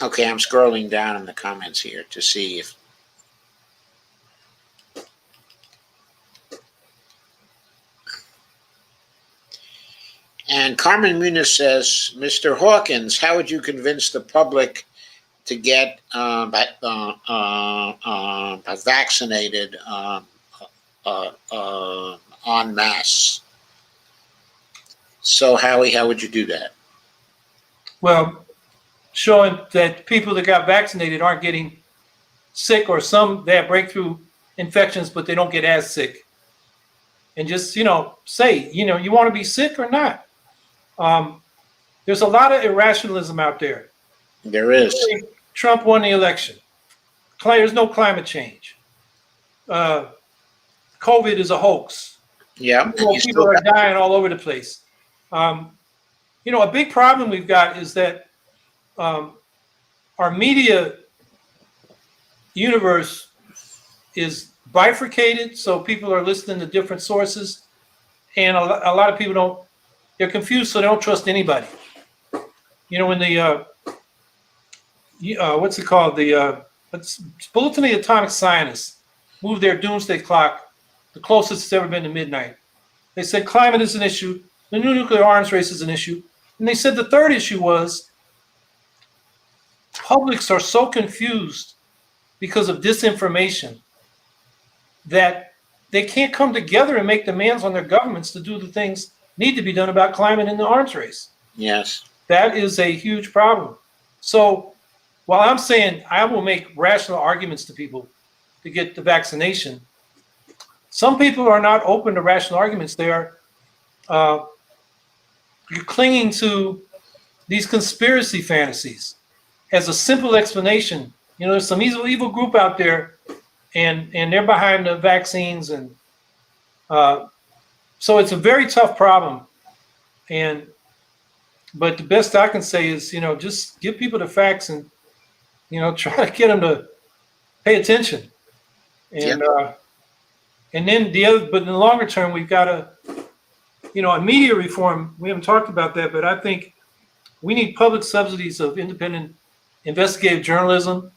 Okay, I'm scrolling down in the comments here to see if. And Carmen Muniz says, Mr. Hawkins, how would you convince the public to get vaccinated en masse? So, Howie, how would you do that? Well, showing that people that got vaccinated aren't getting sick, or some they have breakthrough infections, but they don't get as sick. And just, say, you want to be sick or not. There's a lot of irrationalism out there. There is. Trump won the election. There's no climate change. COVID is a hoax. Yeah. People are dying all over the place. A big problem we've got is that our media universe is bifurcated, so people are listening to different sources, and a lot of people they're confused, so they don't trust anybody. When the what's it called, the Bulletin of the Atomic Scientists moved their doomsday clock the closest it's ever been to midnight. They said climate is an issue, the new nuclear arms race is an issue, and they said the third issue was publics are so confused because of disinformation that they can't come together and make demands on their governments to do the things need to be done about climate and the arms race. Yes. That is a huge problem. So while I'm saying I will make rational arguments to people to get the vaccination, some people are not open to rational arguments. They are clinging to these conspiracy fantasies as a simple explanation. There's some evil group out there, and they're behind the vaccines, and so it's a very tough problem. But the best I can say is, just give people the facts and, try to get them to pay attention. And and then but in the longer term, we've got to, on media reform, we haven't talked about that, but I think we need public subsidies of independent investigative journalism.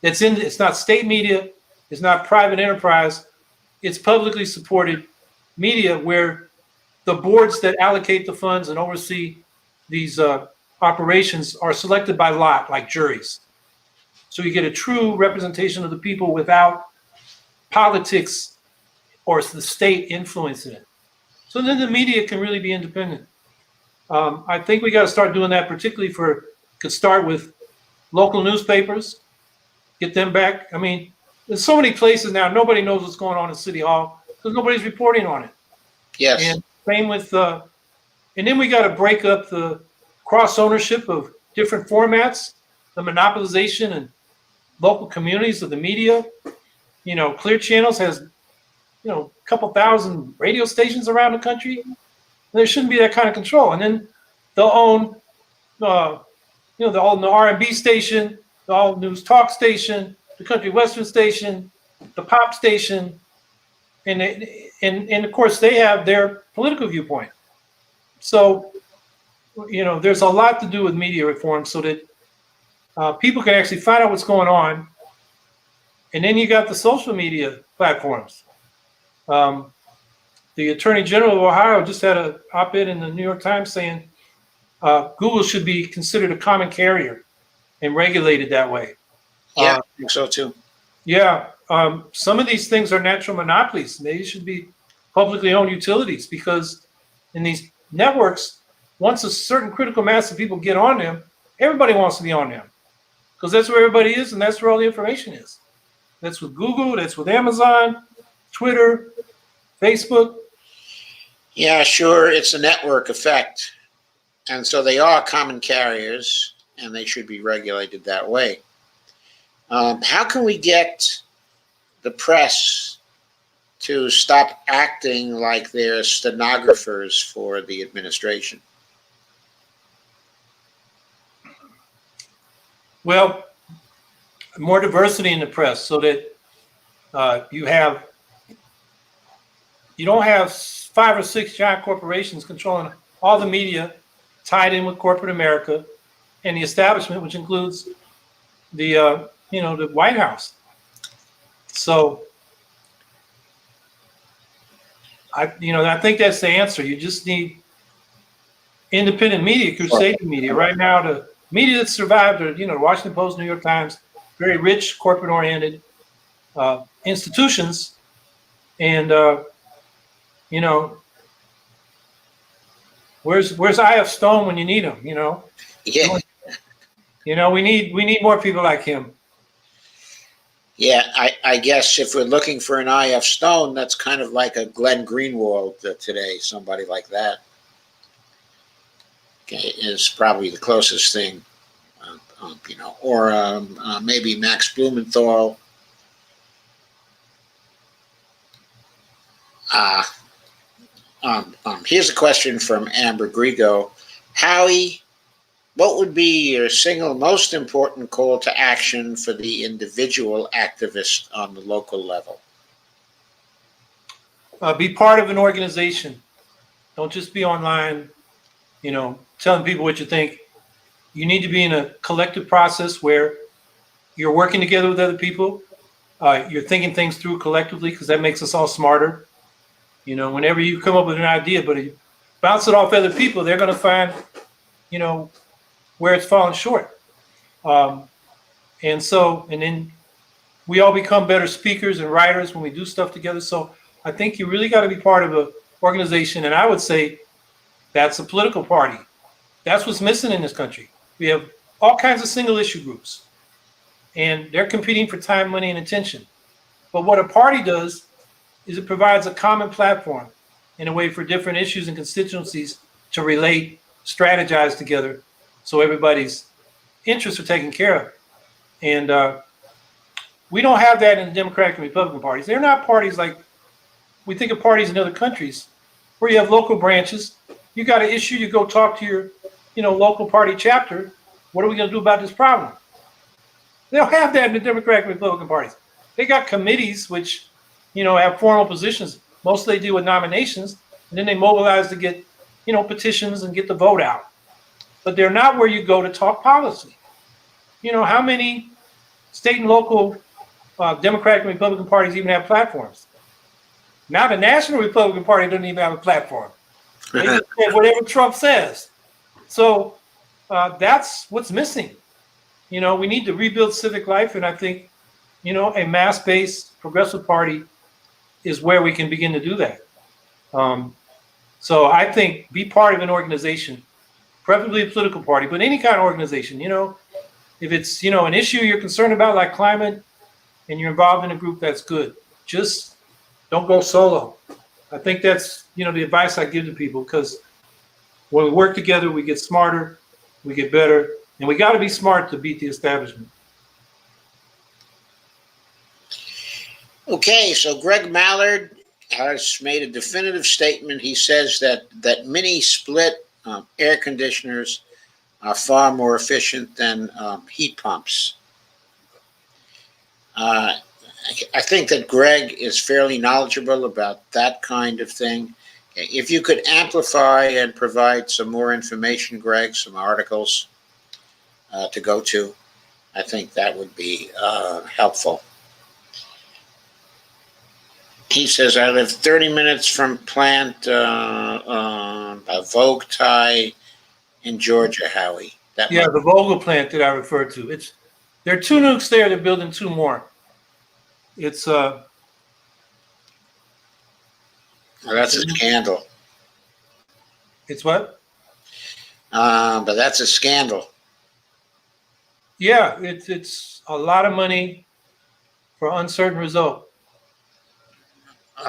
It's not state media, it's not private enterprise, it's publicly supported media where the boards that allocate the funds and oversee these operations are selected by lot, like juries. So you get a true representation of the people without politics or the state influencing it. So then the media can really be independent. I think we got to start doing that, particularly could start with local newspapers, get them back. I mean, there's so many places now, nobody knows what's going on in City Hall because nobody's reporting on it. Yes. And same with, and then we got to break up the cross ownership of different formats, the monopolization and local communities of the media. Clear Channels has, a couple thousand radio stations around the country. There shouldn't be that kind of control. And then they'll own, they'll own the R&B station, the all news talk station, the country western station, the pop station, and of course they have their political viewpoint. So, there's a lot to do with media reform so that people can actually find out what's going on. And then you got the social media platforms. The Attorney General of Ohio just had an op-ed in the New York Times saying Google should be considered a common carrier and regulated that way. Yeah, I think so too. Yeah, some of these things are natural monopolies. They should be publicly owned utilities because in these networks, once a certain critical mass of people get on them, everybody wants to be on them because that's where everybody is and that's where all the information is. That's with Google, that's with Amazon, Twitter, Facebook. Yeah, sure. It's a network effect. And so they are common carriers and they should be regulated that way. How can we get the press to stop acting like they're stenographers for the administration? Well, more diversity in the press so that you don't have 5 or 6 giant corporations controlling all the media tied in with corporate America and the establishment, which includes the the White House. So I think that's the answer. You just need independent media, crusading media. Right now, the media that survived are the Washington Post, New York Times, very rich, corporate-oriented institutions, and where's I.F. Stone when you need him? Yeah. We need more people like him. Yeah, I guess if we're looking for an I.F. Stone, that's kind of like a Glenn Greenwald today, somebody like that. Okay, is probably the closest thing, or maybe Max Blumenthal. Here's a question from Amber Grigo. Howie, what would be your single most important call to action for the individual activist on the local level? Be part of an organization. Don't just be online, telling people what you think. You need to be in a collective process where you're working together with other people. You're thinking things through collectively because that makes us all smarter. Whenever you come up with an idea, but you bounce it off other people, they're going to find, where it's falling short. And then we all become better speakers and writers when we do stuff together. So I think you really got to be part of an organization. And I would say that's a political party. That's what's missing in this country. We have all kinds of single issue groups and they're competing for time, money, and attention. But what a party does is it provides a common platform in a way for different issues and constituencies to relate, strategize together so everybody's interests are taken care of. And we don't have that in the Democratic and Republican parties. They're not parties like we think of parties in other countries where you have local branches. You got an issue, you go talk to your local party chapter. What are we going to do about this problem? They don't have that in the Democratic and Republican parties. They got committees which have formal positions. Mostly they deal with nominations, and then they mobilize to get petitions and get the vote out. But they're not where you go to talk policy. How many state and local Democratic and Republican parties even have platforms? Now the National Republican Party doesn't even have a platform. They just say whatever Trump says. So that's what's missing. We need to rebuild civic life, and I think, a mass-based progressive party is where we can begin to do that. So I think be part of an organization, preferably a political party, but any kind of organization. If it's an issue you're concerned about, like climate, and you're involved in a group, that's good. Just don't go solo. I think that's the advice I give to people, because when we work together, we get smarter, we get better, and we got to be smart to beat the establishment. Okay, so Greg Mallard has made a definitive statement. He says that mini split air conditioners are far more efficient than heat pumps. I think that Greg is fairly knowledgeable about that kind of thing. If you could amplify and provide some more information, Greg, some articles to go to, I think that would be helpful. He says, I live 30 minutes from plant, a Vogue tie in Georgia, Howie. That Yeah, might, the Vogel plant that I referred to. There are two nukes there. They're building two more. It's well, that's a scandal. it's what? But that's a scandal. Yeah, it's a lot of money for uncertain result.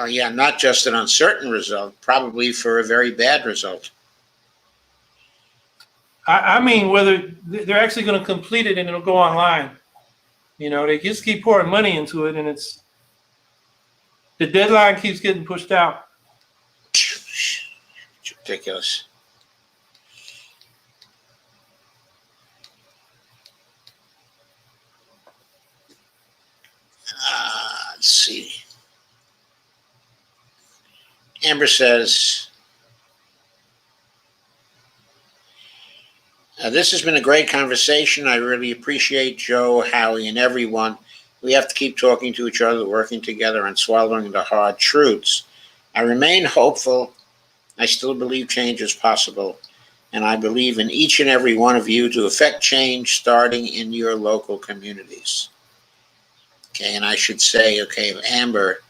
Yeah, not just an uncertain result, probably for a very bad result. I mean, whether they're actually going to complete it and it'll go online. They just keep pouring money into it, and the deadline keeps getting pushed out. It's ridiculous. Let's see. Amber says, this has been a great conversation. I really appreciate Joe, Howie, and everyone. We have to keep talking to each other, working together, and swallowing the hard truths. I remain hopeful. I still believe change is possible. And I believe in each and every one of you to effect change starting in your local communities. Okay, and I should say, okay, Amber,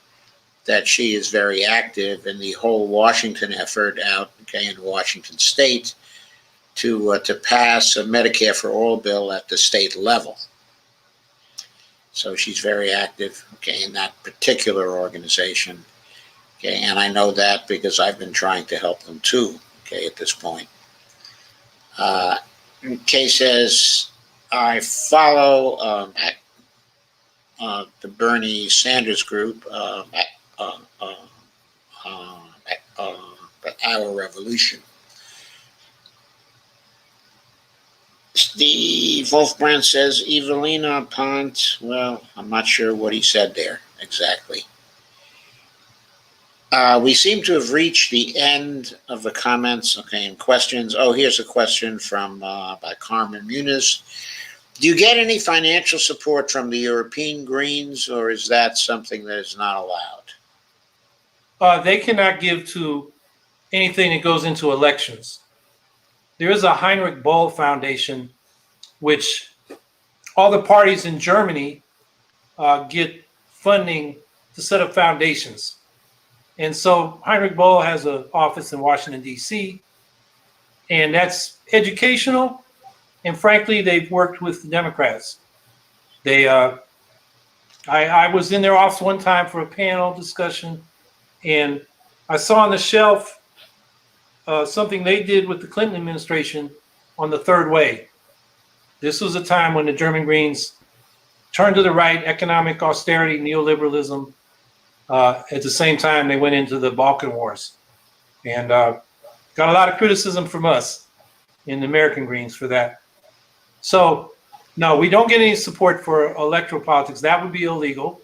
that she is very active in the whole Washington effort out, okay, in Washington State to pass a Medicare for All bill at the state level. So she's very active, okay, in that particular organization. Okay, and I know that because I've been trying to help them too, okay, at this point. Kay says, I follow the Bernie Sanders group, Our Revolution. Steve Wolfbrand says, Evelina Pont. Well, I'm not sure what he said there exactly. We seem to have reached the end of the comments, okay, and questions. Oh, here's a question from by Carmen Muniz. Do you get any financial support from the European Greens, or is that something that is not allowed? They cannot give to anything that goes into elections. There is a Heinrich Böll Foundation, which all the parties in Germany get funding to set up foundations. And so Heinrich Böll has an office in Washington, D.C., and that's educational. And frankly, they've worked with the Democrats. I was in their office one time for a panel discussion, and I saw on the shelf something they did with the Clinton administration on the third way. This was a time when the German Greens turned to the right, economic austerity, neoliberalism. At the same time, they went into the Balkan Wars, and got a lot of criticism from us in the American Greens for that. So, no, we don't get any support for electoral politics. That would be illegal.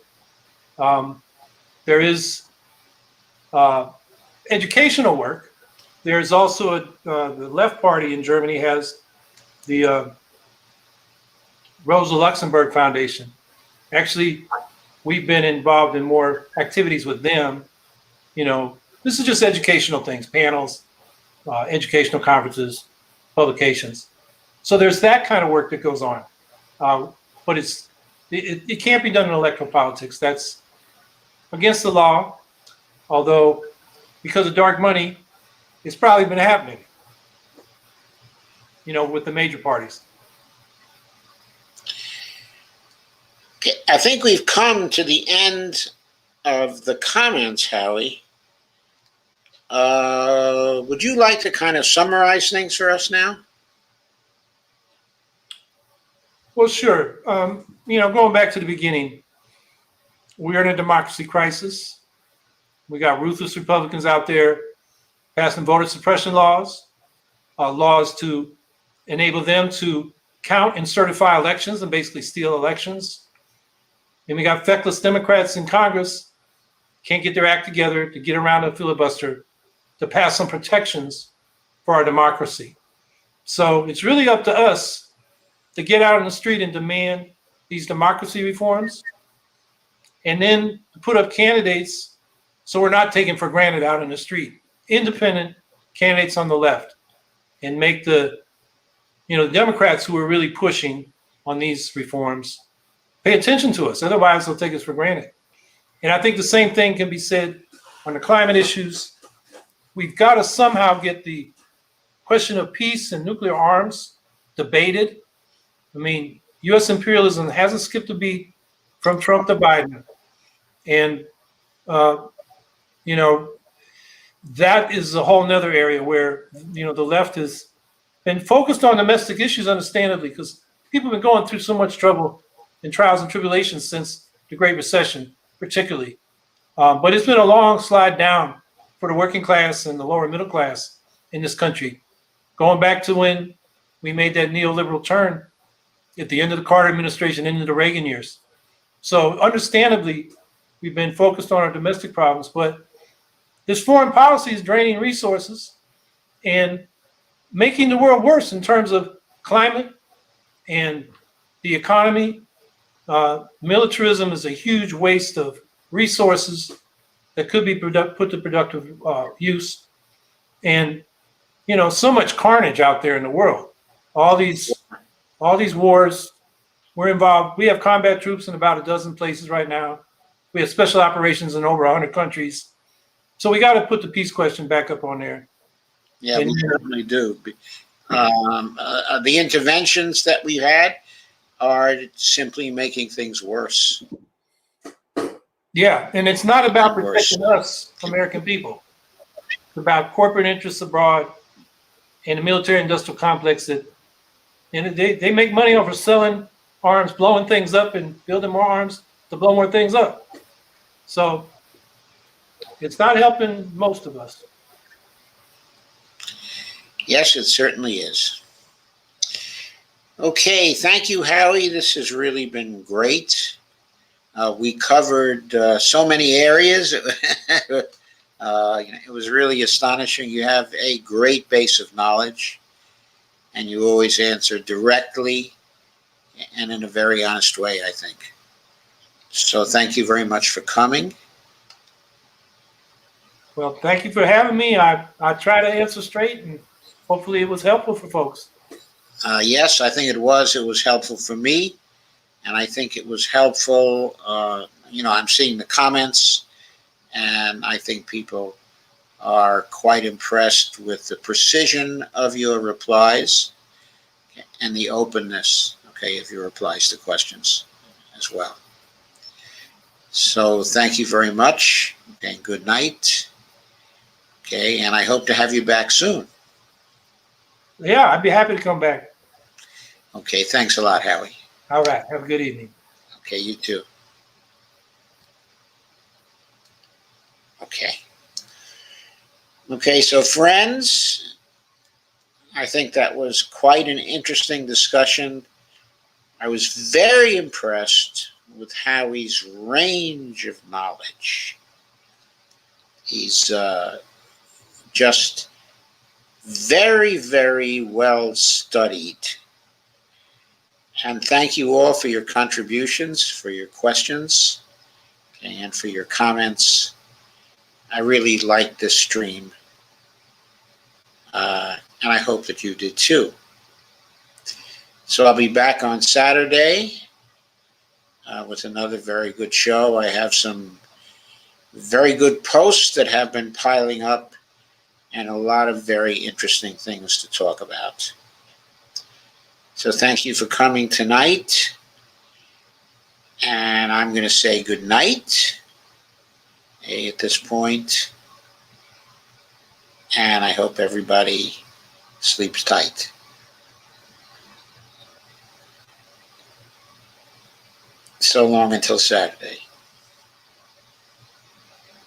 There is educational work. There's also the left party in Germany has the Rosa Luxemburg Foundation. Actually, we've been involved in more activities with them. This is just educational things, panels, educational conferences, publications. So there's that kind of work that goes on. But it can't be done in electoral politics. That's against the law, although because of dark money, it's probably been happening, with the major parties. Okay, I think we've come to the end of the comments, Howie. Would you like to kind of summarize things for us now? Well, sure. Going back to the beginning, we're in a democracy crisis. We got ruthless Republicans out there passing voter suppression laws, laws to enable them to count and certify elections and basically steal elections. And we got feckless Democrats in Congress can't get their act together to get around a filibuster to pass some protections for our democracy. So it's really up to us to get out on the street and demand these democracy reforms, and then to put up candidates so we're not taken for granted out in the street. Independent candidates on the left, and make the the Democrats who are really pushing on these reforms pay attention to us. Otherwise, they'll take us for granted. And I think the same thing can be said on the climate issues. We've got to somehow get the question of peace and nuclear arms debated. I mean, U.S. imperialism hasn't skipped a beat from Trump to Biden. And, that is a whole nother area where, the left has been focused on domestic issues, understandably, because people have been going through so much trouble and trials and tribulations since the Great Recession, particularly. But it's been a long slide down for the working class and the lower middle class in this country, going back to when we made that neoliberal turn at the end of the Carter administration, into the Reagan years. So understandably, we've been focused on our domestic problems, but this foreign policy is draining resources and making the world worse in terms of climate and the economy. Militarism is a huge waste of resources that could be put to productive use. And, so much carnage out there in the world. All these wars, we're involved. We have combat troops in about a dozen places right now. We have special operations in over 100 countries. So we got to put the peace question back up on there. Yeah, we certainly do. The interventions that we had are simply making things worse. Yeah, and it's not about protecting us, American people. It's about corporate interests abroad and the military-industrial complex that, they make money off of selling arms, blowing things up, and building more arms to blow more things up. So it's not helping most of us. Yes, it certainly is. Okay, thank you, Howie. This has really been great. We covered so many areas. It was really astonishing. You have a great base of knowledge, and you always answer directly and in a very honest way, I think. So thank you very much for coming. Well, thank you for having me. I try to answer straight, and hopefully it was helpful for folks. Yes, I think it was. It was helpful for me, and I think it was helpful. I'm seeing the comments, and I think people are quite impressed with the precision of your replies and the openness, of your replies to questions as well. So thank you very much, and good night. Okay, and I hope to have you back soon. Yeah, I'd be happy to come back. Okay, thanks a lot, Howie. All right, have a good evening. Okay, you too. Okay, so friends, I think that was quite an interesting discussion. I was very impressed with Howie's range of knowledge. He's just very, very well studied. And thank you all for your contributions, for your questions, and for your comments. I really liked this stream. And I hope that you did too. So I'll be back on Saturday with another very good show. I have some very good posts that have been piling up and a lot of very interesting things to talk about. So thank you for coming tonight. And I'm going to say good night at this point. And I hope everybody sleeps tight. So long until Saturday.